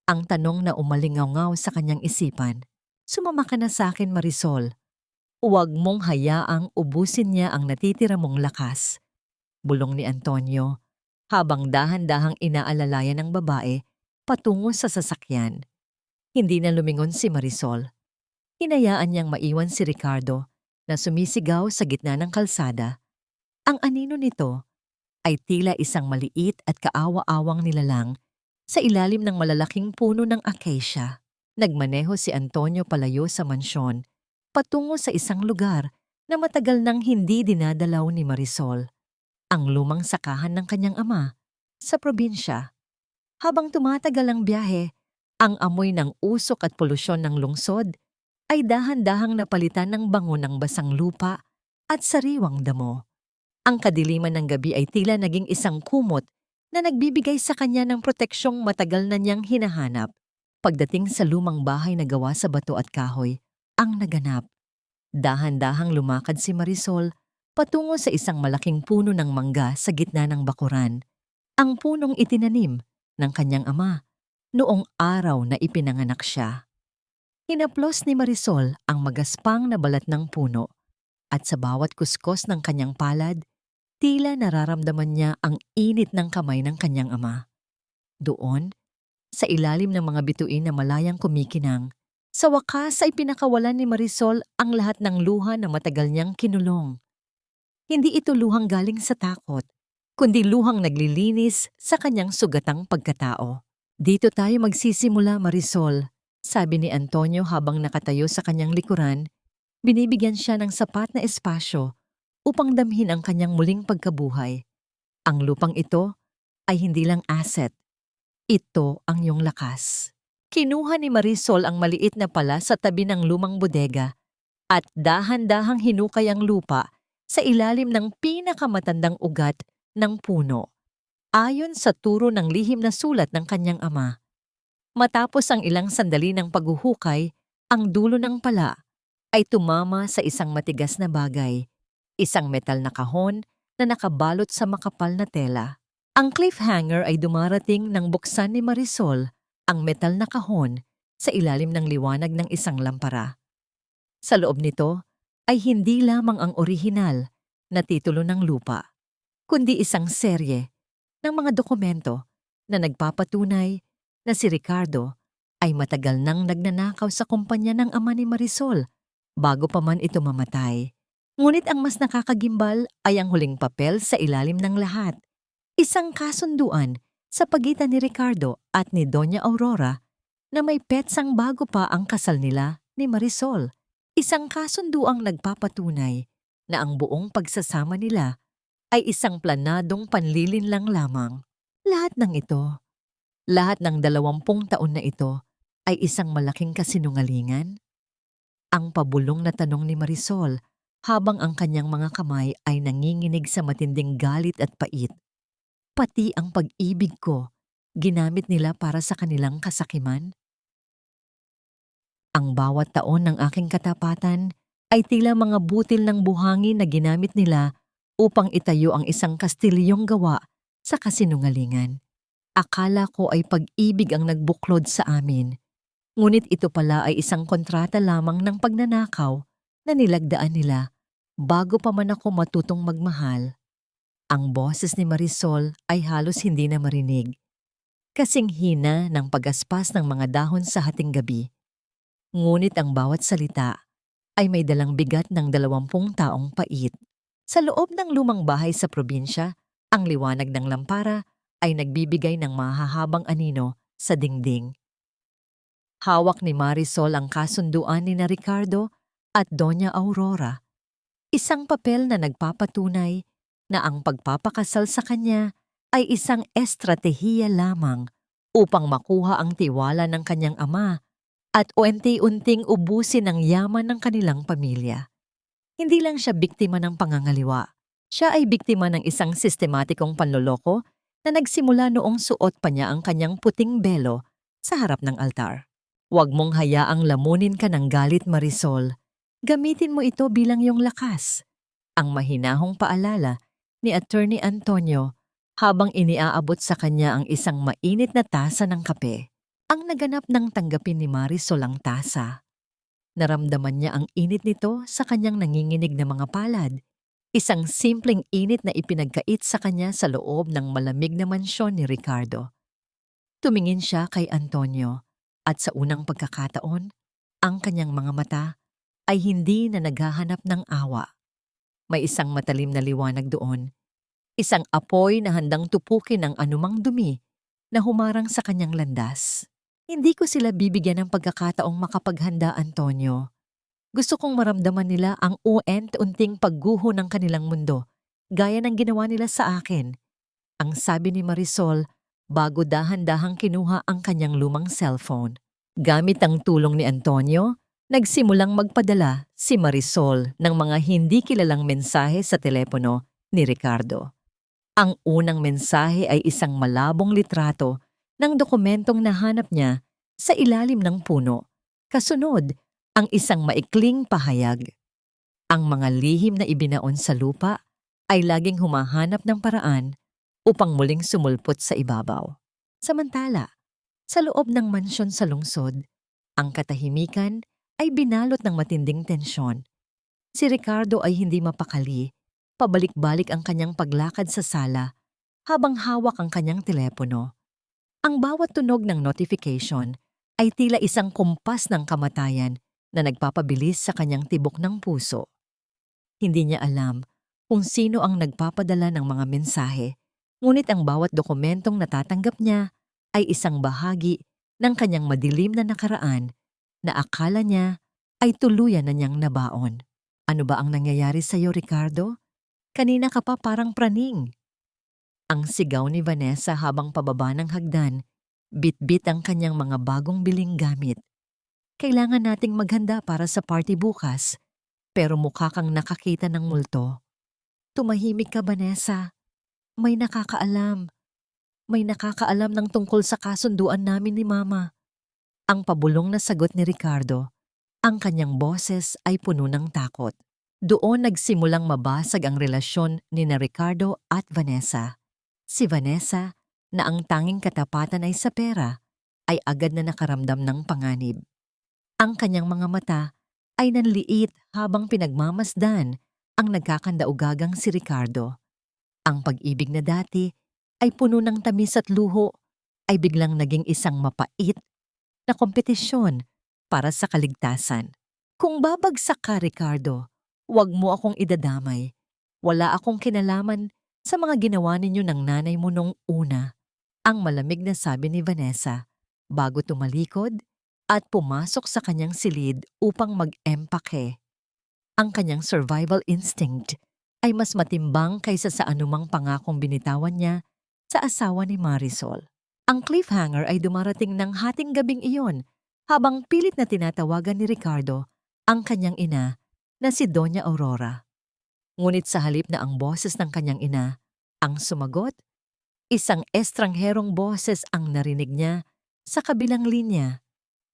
Ang tanong na umalingaw sa kanyang isipan. Sumama ka na sa akin, Marisol. Huwag mong hayaang ubusin niya ang natitira mong lakas. Bulong ni Antonio, habang dahan-dahang inaalalayan ng babae patungo sa sasakyan. Hindi na lumingon si Marisol. Hinayaan niyang maiwan si Ricardo na sumisigaw sa gitna ng kalsada. Ang anino nito ay tila isang maliit at kaawa-awang nilalang sa ilalim ng malalaking puno ng acacia. Nagmaneho si Antonio palayo sa mansyon, patungo sa isang lugar na matagal nang hindi dinadalaw ni Marisol, ang lumang sakahan ng kanyang ama sa probinsya. Habang tumatagal ang biyahe, ang amoy ng usok at polusyon ng lungsod ay dahan-dahang napalitan ng bango ng basang lupa at sariwang damo. Ang kadiliman ng gabi ay tila naging isang kumot na nagbibigay sa kanya ng proteksyong matagal na niyang hinahanap. Pagdating sa lumang bahay na gawa sa bato at kahoy, ang naganap. Dahan-dahang lumakad si Marisol patungo sa isang malaking puno ng mangga sa gitna ng bakuran. Ang punong itinanim ng kanyang ama noong araw na ipinanganak siya. Hinaplos ni Marisol ang magaspang na balat ng puno at sa bawat kuskos ng kanyang palad, tila nararamdaman niya ang init ng kamay ng kanyang ama. Doon, sa ilalim ng mga bituin na malayang kumikinang, sa wakas ay pinakawalan ni Marisol ang lahat ng luha na matagal niyang kinulong. Hindi ito luhang galing sa takot, kundi luhang naglilinis sa kanyang sugatang pagkatao. Dito tayo magsisimula, Marisol, sabi ni Antonio habang nakatayo sa kanyang likuran. Binibigyan siya ng sapat na espasyo upang damhin ang kanyang muling pagkabuhay. Ang lupang ito ay hindi lang asset. Ito ang iyong lakas. Kinuha ni Marisol ang maliit na pala sa tabi ng lumang bodega at dahan-dahang hinukay ang lupa sa ilalim ng pinakamatandang ugat ng puno, ayon sa turo ng lihim na sulat ng kanyang ama. Matapos ang ilang sandali ng paghuhukay, ang dulo ng pala ay tumama sa isang matigas na bagay, isang metal na kahon na nakabalot sa makapal na tela. Ang cliffhanger ay dumarating nang buksan ni Marisol ang metal na kahon sa ilalim ng liwanag ng isang lampara. Sa loob nito ay hindi lamang ang orihinal na titulo ng lupa, kundi isang serye ng mga dokumento na nagpapatunay na si Ricardo ay matagal nang nagnanakaw sa kumpanya ng ama ni Marisol bago pa man ito mamatay. Ngunit ang mas nakakagimbal ay ang huling papel sa ilalim ng lahat. Isang kasunduan sa pagitan ni Ricardo at ni Doña Aurora na may petsang bago pa ang kasal nila ni Marisol. Isang kasunduang nagpapatunay na ang buong pagsasama nila ay isang planadong panlilinlang lamang. Lahat ng ito, lahat ng 20 taon na ito ay isang malaking kasinungalingan? Ang pabulong na tanong ni Marisol habang ang kanyang mga kamay ay nanginginig sa matinding galit at pait. Pati ang pag-ibig ko, ginamit nila para sa kanilang kasakiman? Ang bawat taon ng aking katapatan ay tila mga butil ng buhangin na ginamit nila upang itayo ang isang kastilyong gawa sa kasinungalingan. Akala ko ay pag-ibig ang nagbuklod sa amin, ngunit ito pala ay isang kontrata lamang ng pagnanakaw na nilagdaan nila bago pa man ako matutong magmahal. Ang boses ni Marisol ay halos hindi na marinig, kasing hina ng pagaspas ng mga dahon sa hating gabi. Ngunit ang bawat salita ay may dalang bigat ng 20 taong pait. Sa loob ng lumang bahay sa probinsya, ang liwanag ng lampara ay nagbibigay ng mahahabang anino sa dingding. Hawak ni Marisol ang kasunduan ni na Ricardo at Doña Aurora, isang papel na nagpapatunay na ang pagpapakasal sa kanya ay isang estratehiya lamang upang makuha ang tiwala ng kanyang ama at unti-unting ubusin ang yaman ng kanilang pamilya. Hindi lang siya biktima ng pangangaliwa. Siya ay biktima ng isang sistematikong panloloko na nagsimula noong suot pa niya ang kanyang puting belo sa harap ng altar. Huwag mong hayaang lamunin ka ng galit, Marisol. Gamitin mo ito bilang iyong lakas. Ang mahinahong paalala ni Attorney Antonio habang iniaabot sa kanya ang isang mainit na tasa ng kape. Ang naganap nang tanggapin ni Marisol ang tasa. Naramdaman niya ang init nito sa kanyang nanginginig na mga palad. Isang simpleng init na ipinagkait sa kanya sa loob ng malamig na mansyon ni Ricardo. Tumingin siya kay Antonio at sa unang pagkakataon, ang kanyang mga mata ay hindi na naghahanap ng awa. May isang matalim na liwanag doon, isang apoy na handang tupukin ang anumang dumi na humarang sa kanyang landas. Hindi ko sila bibigyan ng pagkakataong makapaghanda, Antonio. Gusto kong maramdaman nila ang unti-unting pagguho ng kanilang mundo, gaya ng ginawa nila sa akin. Ang sabi ni Marisol bago dahan-dahang kinuha ang kanyang lumang cellphone. Gamit ang tulong ni Antonio, nagsimulang magpadala si Marisol ng mga hindi kilalang mensahe sa telepono ni Ricardo. Ang unang mensahe ay isang malabong litrato ng dokumentong nahanap niya sa ilalim ng puno. Kasunod, ang isang maikling pahayag. Ang mga lihim na ibinaon sa lupa ay laging humahanap ng paraan upang muling sumulpot sa ibabaw. Samantala, sa loob ng mansyon sa lungsod, ang katahimikan ay binalot ng matinding tensyon. Si Ricardo ay hindi mapakali, pabalik-balik ang kanyang paglakad sa sala habang hawak ang kanyang telepono. Ang bawat tunog ng notification ay tila isang kumpas ng kamatayan na nagpapabilis sa kanyang tibok ng puso. Hindi niya alam kung sino ang nagpapadala ng mga mensahe, ngunit ang bawat dokumentong natatanggap niya ay isang bahagi ng kanyang madilim na nakaraan na akala niya ay tuluyan na niyang nabaon. Ano ba ang nangyayari sa iyo, Ricardo? Kanina ka pa parang praning. Ang sigaw ni Vanessa habang pababa ng hagdan, bit-bit ang kanyang mga bagong biling gamit. Kailangan nating maghanda para sa party bukas, pero mukha kang nakakita ng multo. Tumahimik ka, Vanessa. May nakakaalam. May nakakaalam ng tungkol sa kasunduan namin ni Mama. Ang pabulong na sagot ni Ricardo. Ang kanyang boses ay puno ng takot. Doon nagsimulang mabasag ang relasyon ni na Ricardo at Vanessa. Si Vanessa, na ang tanging katapatan ay sa pera, ay agad na nakaramdam ng panganib. Ang kanyang mga mata ay nanliit habang pinagmamasdan ang nagkakandaugagang si Ricardo. Ang pag-ibig na dati ay puno ng tamis at luho ay biglang naging isang mapait na kompetisyon para sa kaligtasan. Kung babagsak ka, Ricardo, huwag mo akong idadamay. Wala akong kinalaman sa mga ginawa ninyo ng nanay mo nung una. Ang malamig na sabi ni Vanessa bago tumalikod at pumasok sa kanyang silid upang mag-empake. Ang kanyang survival instinct ay mas matimbang kaysa sa anumang pangakong binitawan niya sa asawa ni Marisol. Ang cliffhanger ay dumarating ng hating gabing iyon habang pilit na tinatawagan ni Ricardo ang kanyang ina na si Doña Aurora. Ngunit sa halip na ang boses ng kanyang ina ang sumagot, isang estrangherong boses ang narinig niya sa kabilang linya.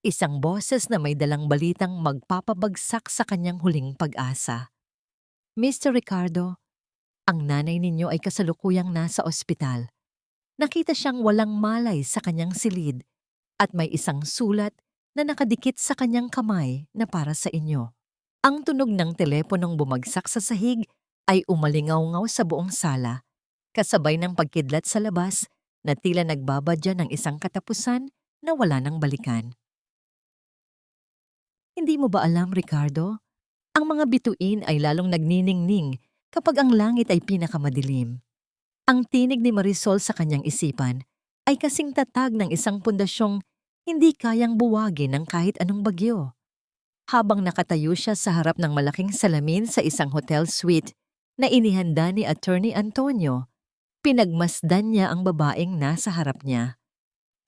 Isang boses na may dalang balitang magpapabagsak sa kanyang huling pag-asa. Mr. Ricardo, ang nanay ninyo ay kasalukuyang nasa ospital. Nakita siyang walang malay sa kanyang silid at may isang sulat na nakadikit sa kanyang kamay na para sa inyo. Ang tunog ng teleponong bumagsak sa sahig ay umalingaw-ngaw sa buong sala, kasabay ng pagkidlat sa labas na tila nagbabadya ng isang katapusan na wala nang balikan. Hindi mo ba alam, Ricardo? Ang mga bituin ay lalong nagniningning kapag ang langit ay pinakamadilim. Ang tinig ni Marisol sa kanyang isipan ay kasing tatag ng isang pundasyong hindi kayang buwagin ng kahit anong bagyo. Habang nakatayo siya sa harap ng malaking salamin sa isang hotel suite na inihanda ni Attorney Antonio, pinagmasdan niya ang babaeng nasa harap niya.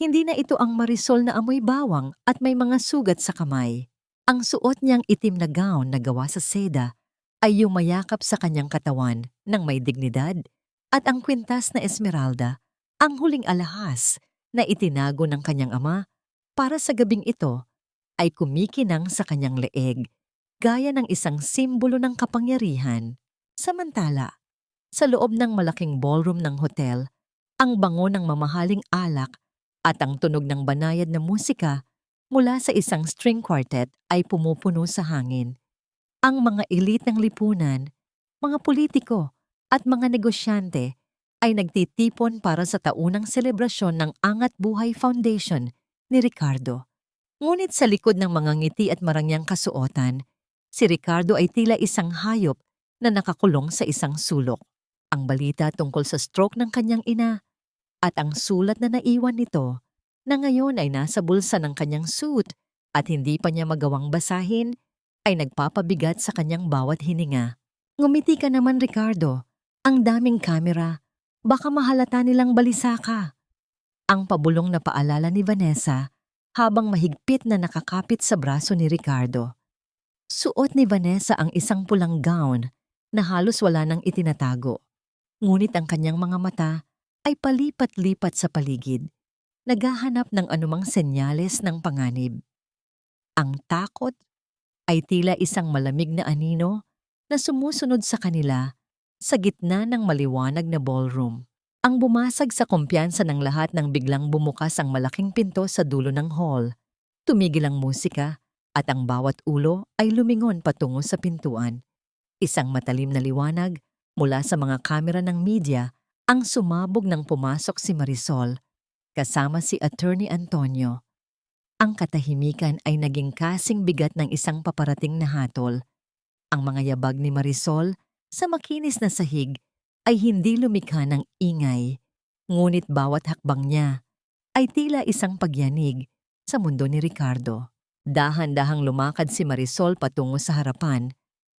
Hindi na ito ang Marisol na amoy bawang at may mga sugat sa kamay. Ang suot niyang itim na gown na gawa sa seda ay yumayakap sa kanyang katawan ng may dignidad at ang kwintas na esmeralda, ang huling alahas na itinago ng kanyang ama para sa gabing ito ay kumikinang sa kanyang leeg gaya ng isang simbolo ng kapangyarihan. Samantala, sa loob ng malaking ballroom ng hotel, ang bango ng mamahaling alak at ang tunog ng banayad na musika mula sa isang string quartet ay pumupuno sa hangin. Ang mga elite ng lipunan, mga politiko at mga negosyante ay nagtitipon para sa taunang selebrasyon ng Angat Buhay Foundation ni Ricardo. Ngunit sa likod ng mga ngiti at marangyang kasuotan, si Ricardo ay tila isang hayop na nakakulong sa isang sulok. Ang balita tungkol sa stroke ng kanyang ina at ang sulat na naiwan nito na ngayon ay nasa bulsa ng kanyang suit at hindi pa niya magawang basahin, ay nagpapabigat sa kanyang bawat hininga. Ngumiti ka naman, Ricardo. Ang daming kamera. Baka mahalata nilang balisa ka. Ang pabulong na paalala ni Vanessa habang mahigpit na nakakapit sa braso ni Ricardo. Suot ni Vanessa ang isang pulang gown na halos wala nang itinatago. Ngunit ang kanyang mga mata ay palipat-lipat sa paligid, naghahanap ng anumang senyales ng panganib. Ang takot ay tila isang malamig na anino na sumusunod sa kanila sa gitna ng maliwanag na ballroom. Ang bumasag sa kumpiyansa ng lahat nang biglang bumukas ang malaking pinto sa dulo ng hall. Tumigil ang musika at ang bawat ulo ay lumingon patungo sa pintuan. Isang matalim na liwanag mula sa mga kamera ng media ang sumabog nang pumasok si Marisol kasama si Attorney Antonio. Ang katahimikan ay naging kasing bigat ng isang paparating na hatol. Ang mga yabag ni Marisol sa makinis na sahig ay hindi lumikha ng ingay, ngunit bawat hakbang niya ay tila isang pagyanig sa mundo ni Ricardo. Dahan-dahang lumakad si Marisol patungo sa harapan.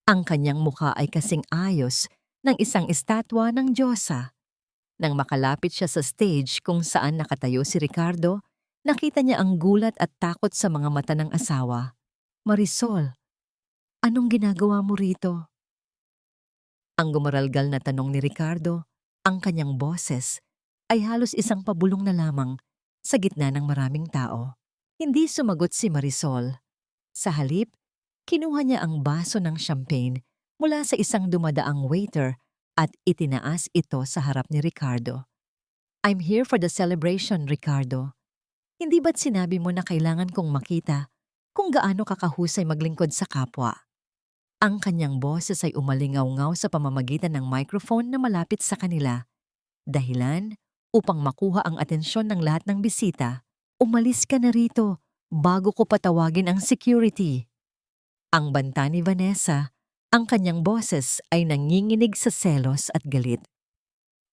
Ang kanyang mukha ay kasing ayos ng isang estatwa ng Diyosa. Nang makalapit siya sa stage kung saan nakatayo si Ricardo, nakita niya ang gulat at takot sa mga mata ng asawa. Marisol, anong ginagawa mo rito? Ang gumaralgal na tanong ni Ricardo, ang kanyang boses, ay halos isang pabulong na lamang sa gitna ng maraming tao. Hindi sumagot si Marisol. Sa halip, kinuha niya ang baso ng champagne mula sa isang dumadaang waiter at itinaas ito sa harap ni Ricardo. I'm here for the celebration, Ricardo. Hindi ba't sinabi mo na kailangan kong makita kung gaano kakahusay maglingkod sa kapwa? Ang kanyang boses ay umalingaw-ngaw sa pamamagitan ng microphone na malapit sa kanila. Dahilan upang makuha ang atensyon ng lahat ng bisita, umalis ka na rito bago ko patawagin ang security. Ang banta ni Vanessa, ang kanyang boses ay nanginginig sa selos at galit.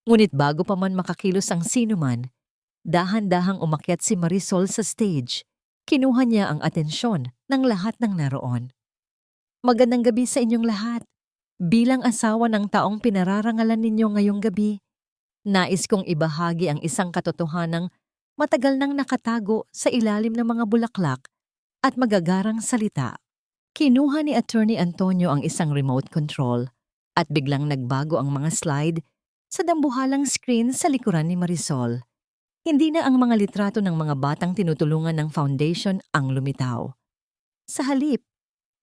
Ngunit bago pa man makakilos ang sinuman, dahan-dahang umakyat si Marisol sa stage. Kinuha niya ang atensyon ng lahat ng naroon. Magandang gabi sa inyong lahat. Bilang asawa ng taong pinararangalan ninyo ngayong gabi, nais kong ibahagi ang isang katotohanang matagal nang nakatago sa ilalim ng mga bulaklak at magagarang salita. Kinuha ni Attorney Antonio ang isang remote control at biglang nagbago ang mga slide sa dambuhalang screen sa likuran ni Marisol. Hindi na ang mga litrato ng mga batang tinutulungan ng foundation ang lumitaw. Sa halip,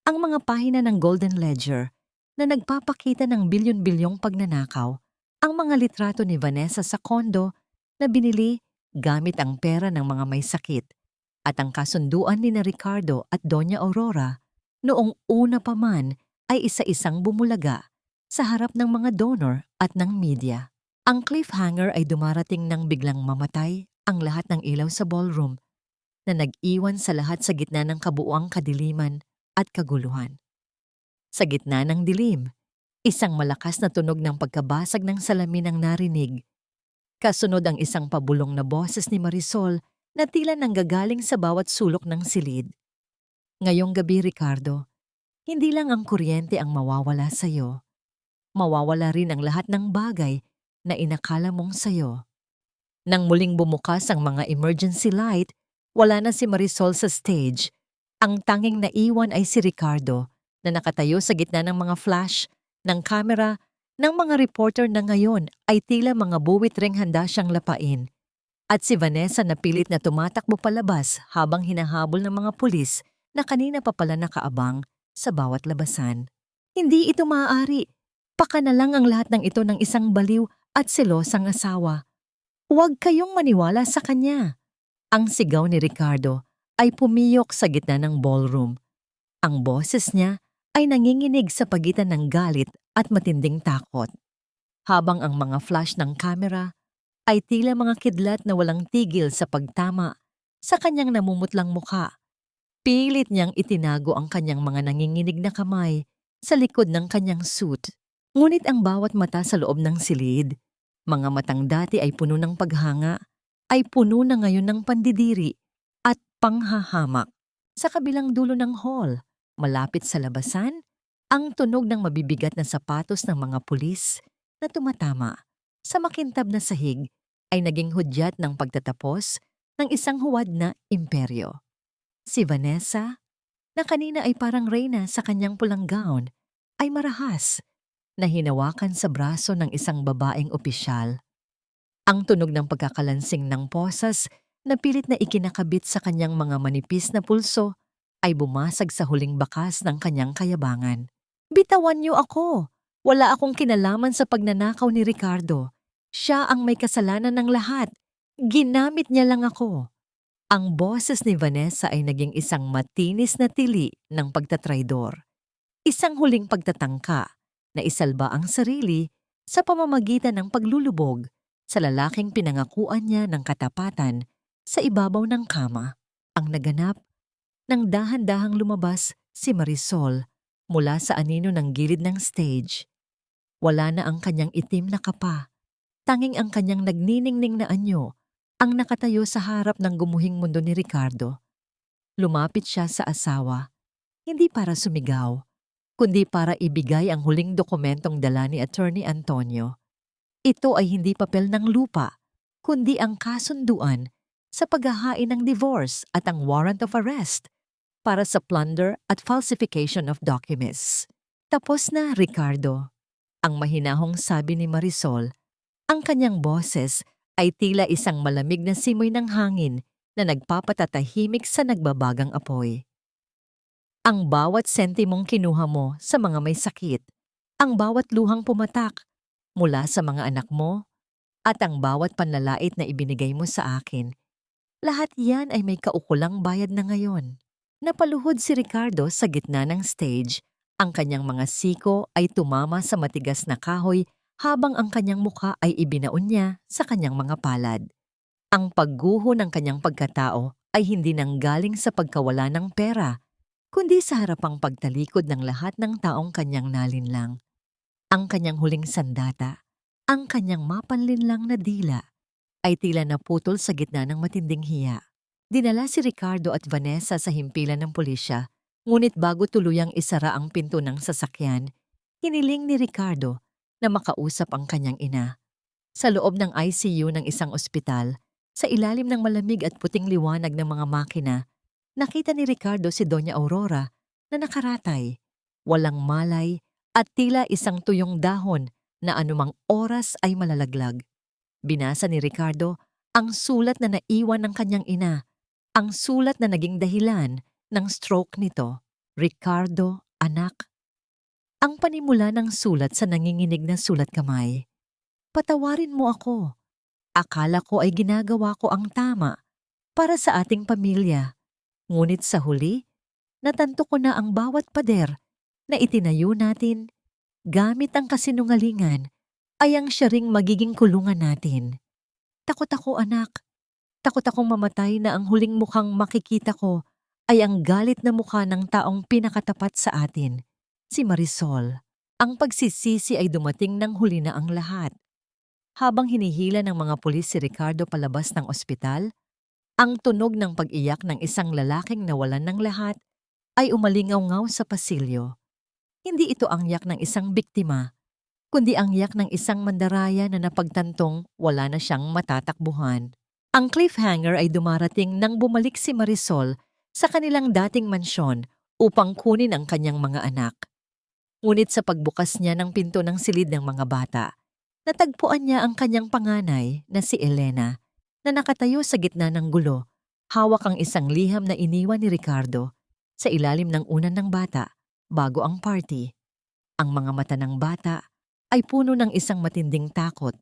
ang mga pahina ng Golden Ledger na nagpapakita ng bilyon-bilyong pagnanakaw, ang mga litrato ni Vanessa sa kondo na binili gamit ang pera ng mga may sakit, at ang kasunduan ni na Ricardo at Doña Aurora noong una pa man ay isa-isang bumulaga sa harap ng mga donor at ng media. Ang cliffhanger ay dumarating nang biglang mamatay ang lahat ng ilaw sa ballroom na nag-iwan sa lahat sa gitna ng kabuuang kadiliman at kaguluhan. Sa gitna ng dilim, isang malakas na tunog ng pagkabasag ng salamin ang narinig. Kasunod ang isang pabulong na boses ni Marisol na tila nanggagaling sa bawat sulok ng silid. Ngayong gabi, Ricardo, hindi lang ang kuryente ang mawawala sa'yo. Mawawala rin ang lahat ng bagay na inakala mong sayo. Nang muling bumukas ang mga emergency light, wala na si Marisol sa stage. Ang tanging naiwan ay si Ricardo na nakatayo sa gitna ng mga flash, ng kamera, ng mga reporter na ngayon ay tila mga buwit ring handa siyang lapain. At si Vanessa na pilit na tumatakbo palabas habang hinahabol ng mga pulis na kanina pa pala nakaabang sa bawat labasan. Hindi ito maaari. Paka na lang ang lahat ng ito ng isang baliw at selosang asawa. Huwag kayong maniwala sa kanya. Ang sigaw ni Ricardo ay pumiyok sa gitna ng ballroom. Ang boses niya ay nanginginig sa pagitan ng galit at matinding takot. Habang ang mga flash ng kamera ay tila mga kidlat na walang tigil sa pagtama sa kanyang namumutlang mukha. Pilit niyang itinago ang kanyang mga nanginginig na kamay sa likod ng kanyang suit. Ngunit ang bawat mata sa loob ng silid, mga matang dati ay puno ng paghanga, ay puno na ngayon ng pandidiri at panghahamak. Sa kabilang dulo ng hall, malapit sa labasan, ang tunog ng mabibigat na sapatos ng mga pulis na tumatama sa makintab na sahig ay naging hudyat ng pagtatapos ng isang huwad na imperyo. Si Vanessa, na kanina ay parang reyna sa kanyang pulang gown, ay marahas na hinawakan sa braso ng isang babaeng opisyal. Ang tunog ng pagkakalansing ng posas na pilit na ikinakabit sa kanyang mga manipis na pulso ay bumasag sa huling bakas ng kanyang kayabangan. Bitawan niyo ako! Wala akong kinalaman sa pagnanakaw ni Ricardo. Siya ang may kasalanan ng lahat. Ginamit niya lang ako. Ang boses ni Vanessa ay naging isang matinis na tili ng pagtatraidor. Isang huling pagtatangka na isalba ang sarili sa pamamagitan ng paglulubog sa lalaking pinangakuan niya ng katapatan sa ibabaw ng kama. Ang naganap, nang dahan-dahang lumabas si Marisol mula sa anino ng gilid ng stage. Wala na ang kanyang itim na kapa, tanging ang kanyang nagniningning na anyo ang nakatayo sa harap ng gumuhing mundo ni Ricardo. Lumapit siya sa asawa, hindi para sumigaw, kundi para ibigay ang huling dokumentong dala ni Attorney Antonio. Ito ay hindi papel ng lupa, kundi ang kasunduan sa paghahain ng divorce at ang warrant of arrest para sa plunder at falsification of documents. Tapos na, Ricardo. Ang mahinahong sabi ni Marisol, ang kanyang boses ay tila isang malamig na simoy ng hangin na nagpapatatahimik sa nagbabagang apoy. Ang bawat sentimong kinuha mo sa mga may sakit, ang bawat luhang pumatak mula sa mga anak mo, at ang bawat panlalait na ibinigay mo sa akin, lahat yan ay may kaukulang bayad na ngayon. Napaluhod si Ricardo sa gitna ng stage. Ang kanyang mga siko ay tumama sa matigas na kahoy habang ang kanyang mukha ay ibinaon niya sa kanyang mga palad. Ang pagguho ng kanyang pagkatao ay hindi nanggaling sa pagkawala ng pera, kundi sa harapang pagtalikod ng lahat ng taong kanyang nalinlang. Ang kanyang huling sandata, ang kanyang mapanlinlang na dila, ay tila naputol sa gitna ng matinding hiya. Dinala si Ricardo at Vanessa sa himpilan ng pulisya, ngunit bago tuluyang isara ang pinto ng sasakyan, hiniling ni Ricardo na makausap ang kanyang ina. Sa loob ng ICU ng isang ospital, sa ilalim ng malamig at puting liwanag ng mga makina, nakita ni Ricardo si Doña Aurora na nakaratay, walang malay at tila isang tuyong dahon na anumang oras ay malalaglag. Binasa ni Ricardo Ang sulat na naiwan ng kanyang ina, ang sulat na naging dahilan ng stroke nito. Ricardo, anak. Ang panimula ng sulat sa nanginginig na sulat kamay. Patawarin mo ako. Akala ko ay ginagawa ko ang tama para sa ating pamilya. Ngunit sa huli, natanto ko na ang bawat pader na itinayo natin gamit ang kasinungalingan ay ang siya ring magiging kulungan natin. Takot ako, anak. Takot akong mamatay na ang huling mukhang makikita ko ay ang galit na mukha ng taong pinakatapat sa atin, si Marisol. Ang pagsisisi ay dumating ng huli na ang lahat. Habang hinihila ng mga pulis si Ricardo palabas ng ospital, ang tunog ng pag-iyak ng isang lalaking nawalan ng lahat ay umalingaw-ngaw sa pasilyo. Hindi ito ang yak ng isang biktima, kundi ang yak ng isang mandaraya na napagtantong wala na siyang matatakbuhan. Ang cliffhanger ay dumarating nang bumalik si Marisol sa kanilang dating mansyon upang kunin ang kanyang mga anak. Ngunit sa pagbukas niya ng pinto ng silid ng mga bata, natagpuan niya ang kanyang panganay na si Elena na nakatayo sa gitna ng gulo, hawak ang isang liham na iniwan ni Ricardo sa ilalim ng unan ng bata bago ang party. Ang mga mata ng bata ay puno ng isang matinding takot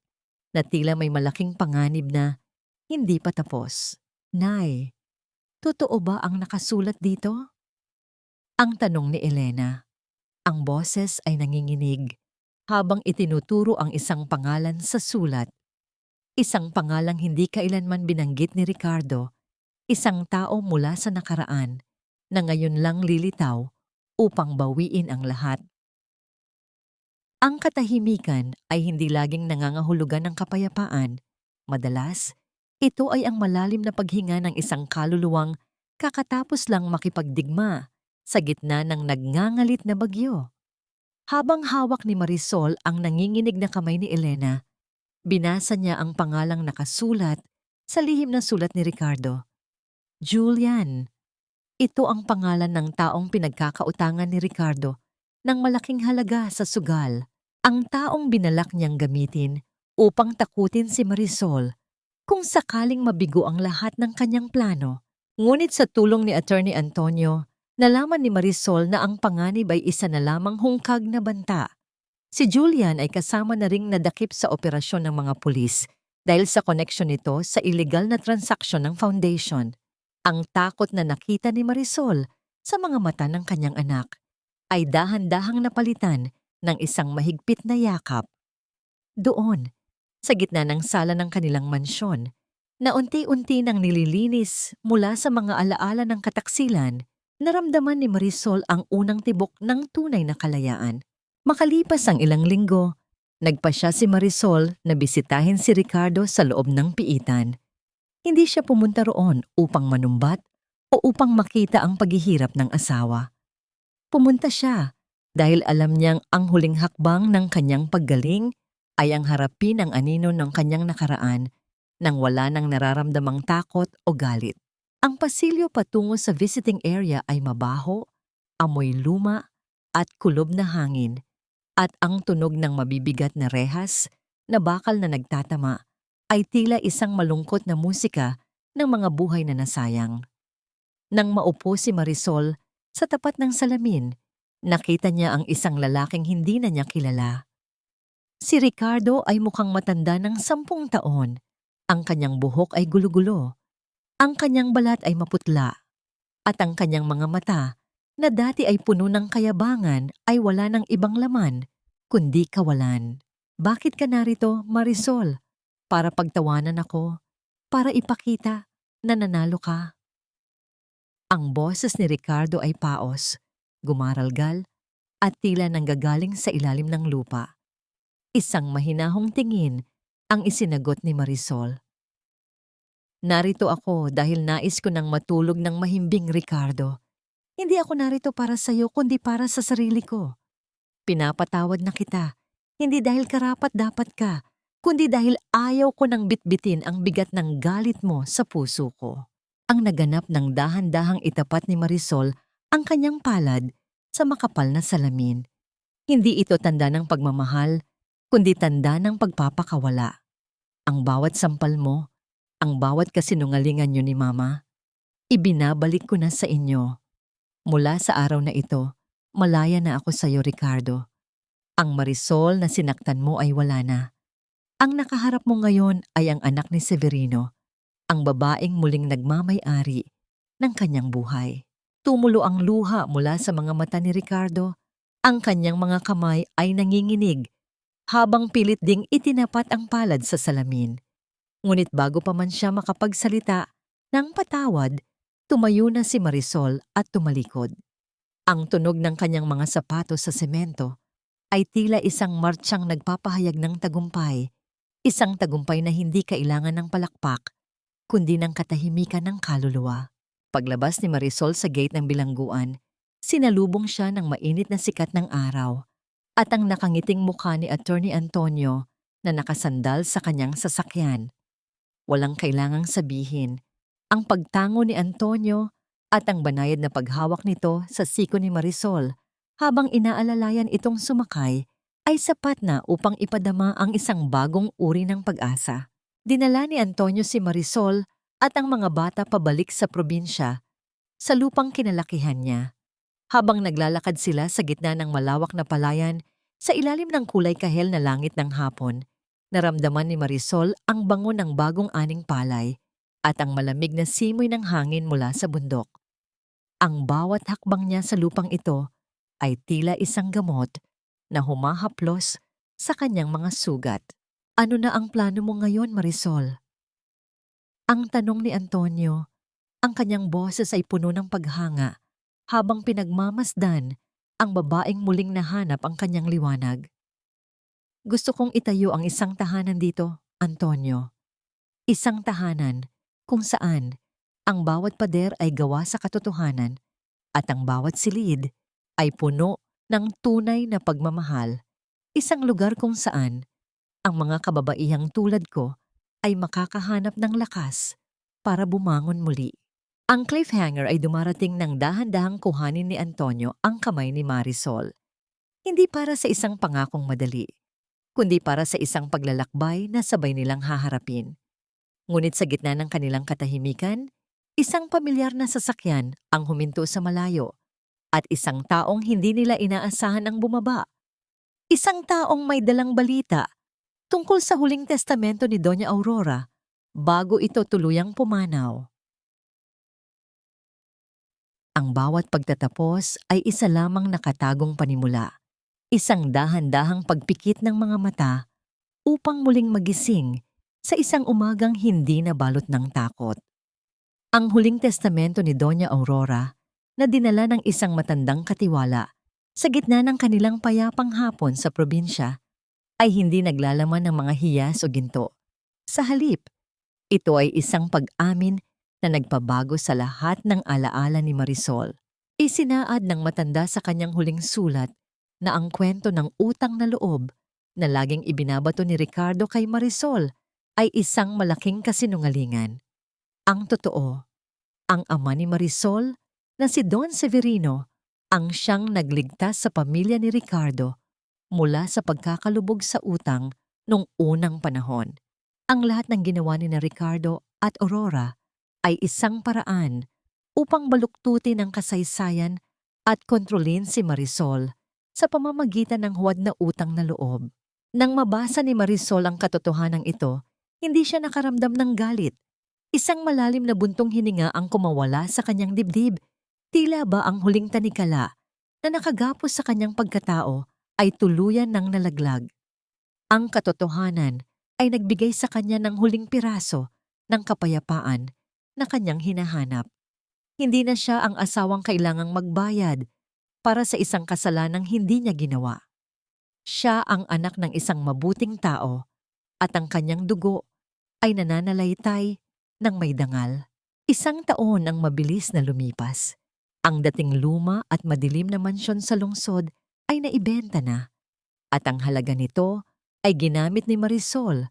na tila may malaking panganib na hindi pa tapos. Nay, totoo ba ang nakasulat dito? Ang tanong ni Elena. Ang boses ay nanginginig habang itinuturo ang isang pangalan sa sulat. Isang pangalang hindi kailanman binanggit ni Ricardo, isang tao mula sa nakaraan na ngayon lang lilitaw upang bawiin ang lahat. Ang katahimikan ay hindi laging nangangahulugan ng kapayapaan. Madalas, ito ay ang malalim na paghinga ng isang kaluluwang kakatapos lang makipagdigma sa gitna ng nagngangalit na bagyo. Habang hawak ni Marisol ang nanginginig na kamay ni Elena, binasa niya ang pangalang nakasulat sa lihim na sulat ni Ricardo. Julian. Ito ang pangalan ng taong pinagkakautangan ni Ricardo ng malaking halaga sa sugal. Ang taong binalak niyang gamitin upang takutin si Marisol kung sakaling mabigo ang lahat ng kanyang plano. Ngunit sa tulong ni Attorney Antonio, nalaman ni Marisol na ang panganib ay isa na lamang hungkag na banta. Si Julian ay kasama na ring nadakip sa operasyon ng mga pulis dahil sa koneksyon nito sa illegal na transaksyon ng foundation. Ang takot na nakita ni Marisol sa mga mata ng kanyang anak ay dahan-dahang napalitan ng isang mahigpit na yakap. Doon, sa gitna ng sala ng kanilang mansyon, na unti-unti nang nililinis mula sa mga alaala ng kataksilan, naramdaman ni Marisol ang unang tibok ng tunay na kalayaan. Makalipas ang ilang linggo, nagpasya si Marisol na bisitahin si Ricardo sa loob ng piitan. Hindi siya pumunta roon upang manumbat o upang makita ang paghihirap ng asawa. Pumunta siya dahil alam niyang ang huling hakbang ng kanyang paggaling ay ang harapin ang anino ng kanyang nakaraan nang wala nang nararamdamang takot o galit. Ang pasilyo patungo sa visiting area ay mabaho, amoy luma at kulob na hangin, at ang tunog ng mabibigat na rehas na bakal na nagtatama ay tila isang malungkot na musika ng mga buhay na nasayang. Nang maupo si Marisol sa tapat ng salamin, nakita niya ang isang lalaking hindi na niya kilala. Si Ricardo ay mukhang matanda ng 10 taon. Ang kanyang buhok ay gulo-gulo. Ang kanyang balat ay maputla. At ang kanyang mga mata, na dati ay puno ng kayabangan, ay wala ng ibang laman, kundi kawalan. Bakit ka narito, Marisol? Para pagtawanan ako? Para ipakita na nanalo ka? Ang boses ni Ricardo ay paos, gumaralgal, at tila nanggagaling sa ilalim ng lupa. Isang mahinahong tingin ang isinagot ni Marisol. Narito ako dahil nais ko nang matulog ng mahimbing, Ricardo. Hindi ako narito para sa iyo kundi para sa sarili ko. Pinapatawad na kita, hindi dahil karapat-dapat ka, kundi dahil ayaw ko nang bitbitin ang bigat ng galit mo sa puso ko. Ang naganap ng dahan-dahang itapat ni Marisol ang kanyang palad sa makapal na salamin. Hindi ito tanda ng pagmamahal, kundi tanda ng pagpapakawala. Ang bawat sampal mo Ang bawat kasinungalingan niyo ni Mama, ibinabalik ko na sa inyo. Mula sa araw na ito, malaya na ako sa iyo, Ricardo. Ang Marisol na sinaktan mo ay wala na. Ang nakaharap mo ngayon ay ang anak ni Severino, ang babaeng muling nagmamay-ari ng kanyang buhay. Tumulo ang luha mula sa mga mata ni Ricardo. Ang kanyang mga kamay ay nanginginig habang pilit ding itinapat ang palad sa salamin. Ngunit bago pa man siya makapagsalita ng patawad, tumayo na si Marisol at tumalikod. Ang tunog ng kanyang mga sapatos sa semento ay tila isang martsyang nagpapahayag ng tagumpay, isang tagumpay na hindi kailangan ng palakpak, kundi ng katahimikan ng kaluluwa. Paglabas ni Marisol sa gate ng bilangguan, sinalubong siya ng mainit na sikat ng araw at ang nakangiting mukha ni Attorney Antonio na nakasandal sa kanyang sasakyan. Walang kailangang sabihin, ang pagtango ni Antonio at ang banayad na paghawak nito sa siko ni Marisol habang inaalalayan itong sumakay ay sapat na upang ipadama ang isang bagong uri ng pag-asa. Dinala ni Antonio si Marisol at ang mga bata pabalik sa probinsya, sa lupang kinalakihan niya. Habang naglalakad sila sa gitna ng malawak na palayan, sa ilalim ng kulay kahel na langit ng hapon, naramdaman ni Marisol ang bango ng bagong aning palay at ang malamig na simoy ng hangin mula sa bundok. Ang bawat hakbang niya sa lupang ito ay tila isang gamot na humahaplos sa kanyang mga sugat. Ano na ang plano mo ngayon, Marisol? Ang tanong ni Antonio, ang kanyang boses ay puno ng paghanga habang pinagmamasdan ang babaeng muling nahanap ang kanyang liwanag. Gusto kong itayo ang isang tahanan dito, Antonio. Isang tahanan kung saan ang bawat pader ay gawa sa katotohanan at ang bawat silid ay puno ng tunay na pagmamahal. Isang lugar kung saan ang mga kababaihang tulad ko ay makakahanap ng lakas para bumangon muli. Ang cliffhanger ay dumarating ng dahan-dahang kuhanin ni Antonio ang kamay ni Marisol. Hindi para sa isang pangakong madali, kundi para sa isang paglalakbay na sabay nilang haharapin. Ngunit sa gitna ng kanilang katahimikan, isang pamilyar na sasakyan ang huminto sa malayo at isang taong hindi nila inaasahan ang bumaba. Isang taong may dalang balita tungkol sa huling testamento ni Doña Aurora bago ito tuluyang pumanaw. Ang bawat pagtatapos ay isa lamang nakatagong panimula, isang dahan-dahang pagpikit ng mga mata upang muling magising sa isang umagang hindi nabalot ng takot. Ang huling testamento ni Doña Aurora na dinala ng isang matandang katiwala sa gitna ng kanilang payapang hapon sa probinsya ay hindi naglalaman ng mga hiyas o ginto. Sa halip, ito ay isang pag-amin na nagpabago sa lahat ng alaala ni Marisol. Isinaad ng matanda sa kanyang huling sulat na ang kwento ng utang na loob na laging ibinabato ni Ricardo kay Marisol ay isang malaking kasinungalingan. Ang totoo, ang ama ni Marisol na si Don Severino ang siyang nagligtas sa pamilya ni Ricardo mula sa pagkakalubog sa utang noong unang panahon. Ang lahat ng ginawa ni na Ricardo at Aurora ay isang paraan upang baluktutin ang kasaysayan at kontrolin si Marisol sa pamamagitan ng huwad na utang na loob. Nang mabasa ni Marisol ang katotohanan ito, hindi siya nakaramdam ng galit. Isang malalim na buntong hininga ang kumawala sa kanyang dibdib. Tila ba ang huling tanikala na nakagapos sa kanyang pagkatao ay tuluyan ng nalaglag. Ang katotohanan ay nagbigay sa kanya ng huling piraso ng kapayapaan na kanyang hinahanap. Hindi na siya ang asawang kailangang magbayad para sa isang kasalanang hindi niya ginawa. Siya ang anak ng isang mabuting tao at ang kanyang dugo ay nananalaytay ng may dangal. Isang taon ang mabilis na lumipas. Ang dating luma at madilim na mansyon sa lungsod ay naibenta na at ang halaga nito ay ginamit ni Marisol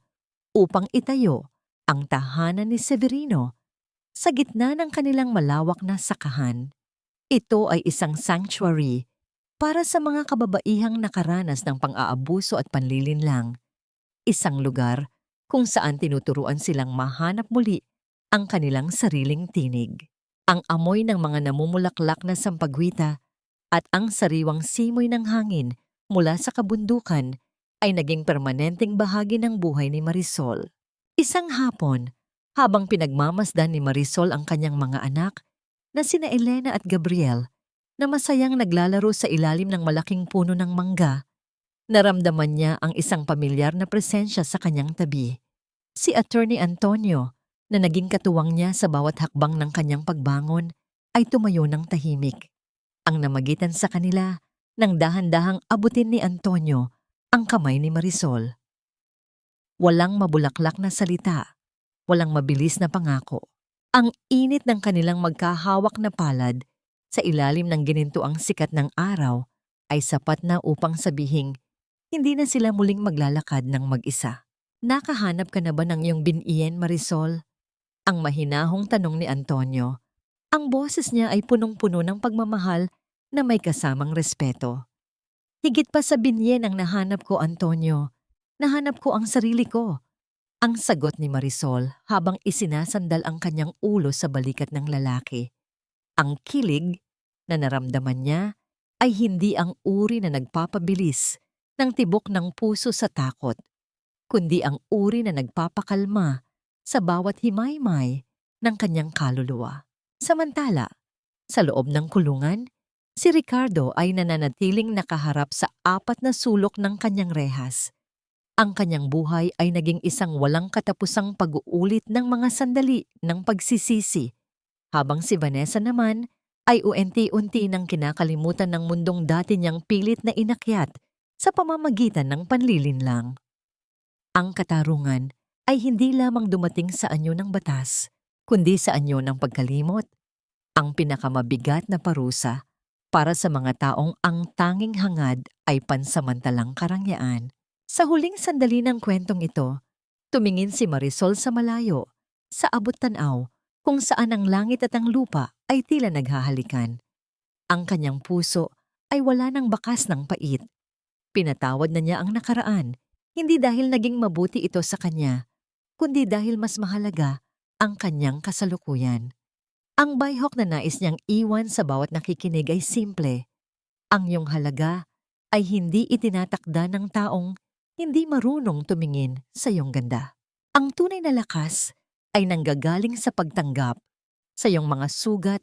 upang itayo ang tahanan ni Severino sa gitna ng kanilang malawak na sakahan. Ito ay isang sanctuary para sa mga kababaihang nakaranas ng pang-aabuso at panlilinlang. Isang lugar kung saan tinuturuan silang mahanap muli ang kanilang sariling tinig. Ang amoy ng mga namumulaklak na sampagwita at ang sariwang simoy ng hangin mula sa kabundukan ay naging permanenteng bahagi ng buhay ni Marisol. Isang hapon, habang pinagmamasdan ni Marisol ang kanyang mga anak na sina Elena at Gabriel na masayang naglalaro sa ilalim ng malaking puno ng mangga, naramdaman niya ang isang pamilyar na presensya sa kanyang tabi. Si Attorney Antonio, na naging katuwang niya sa bawat hakbang ng kanyang pagbangon, ay tumayo ng tahimik. Ang namagitan sa kanila nang dahan-dahang abutin ni Antonio ang kamay ni Marisol. Walang mabulaklak na salita, walang mabilis na pangako. Ang init ng kanilang magkahawak na palad sa ilalim ng ginintuang sikat ng araw ay sapat na upang sabihing hindi na sila muling maglalakad ng mag-isa. Nakahanap ka na ba ng iyong biniyen, Marisol? Ang mahinahong tanong ni Antonio. Ang boses niya ay punong-puno ng pagmamahal na may kasamang respeto. Higit pa sa binyen ang nahanap ko, Antonio. Nahanap ko ang sarili ko. Ang sagot ni Marisol habang isinasandal ang kanyang ulo sa balikat ng lalaki. Ang kilig na naramdaman niya ay hindi ang uri na nagpapabilis ng tibok ng puso sa takot, kundi ang uri na nagpapakalma sa bawat himaymay ng kanyang kaluluwa. Samantala, sa loob ng kulungan, si Ricardo ay nananatiling nakaharap sa 4 na sulok ng kanyang rehas. Ang kanyang buhay ay naging isang walang katapusang pag-uulit ng mga sandali ng pagsisisi, habang si Vanessa naman ay unti-unti nang kinakalimutan ng mundong dati niyang pilit na inakyat sa pamamagitan ng panlilinlang. Ang katarungan ay hindi lamang dumating sa anyo ng batas, kundi sa anyo ng pagkalimot. Ang pinakamabigat na parusa para sa mga taong ang tanging hangad ay pansamantalang karangyaan. Sa huling sandali ng kwentong ito, tumingin si Marisol sa malayo, sa abot-tanaw, kung saan ang langit at ang lupa ay tila naghahalikan. Ang kanyang puso ay wala ng bakas ng pait. Pinatawad na niya ang nakaraan, hindi dahil naging mabuti ito sa kanya, kundi dahil mas mahalaga ang kanyang kasalukuyan. Ang bayhok na nais niyang iwan sa bawat nakikinig ay simple. Ang iyong halaga ay hindi itinatakda ng taong hindi marunong tumingin sa iyong ganda. Ang tunay na lakas ay nanggagaling sa pagtanggap sa iyong mga sugat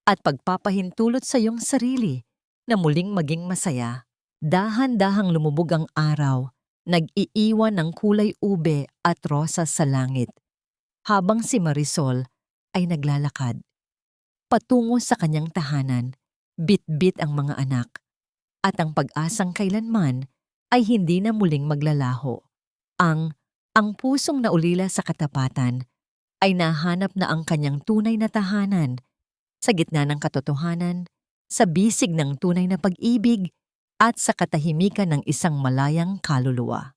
at pagpapahintulot sa iyong sarili na muling maging masaya. Dahan-dahang lumubog ang araw, nag-iiwan ng kulay ube at rosas sa langit, habang si Marisol ay naglalakad patungo sa kanyang tahanan, bit-bit ang mga anak, at ang pag-asang kailanman ay hindi na muling maglalaho. Ang pusong naulila sa katapatan ay nahanap na ang kanyang tunay na tahanan sa gitna ng katotohanan, sa bisig ng tunay na pag-ibig at sa katahimikan ng isang malayang kaluluwa.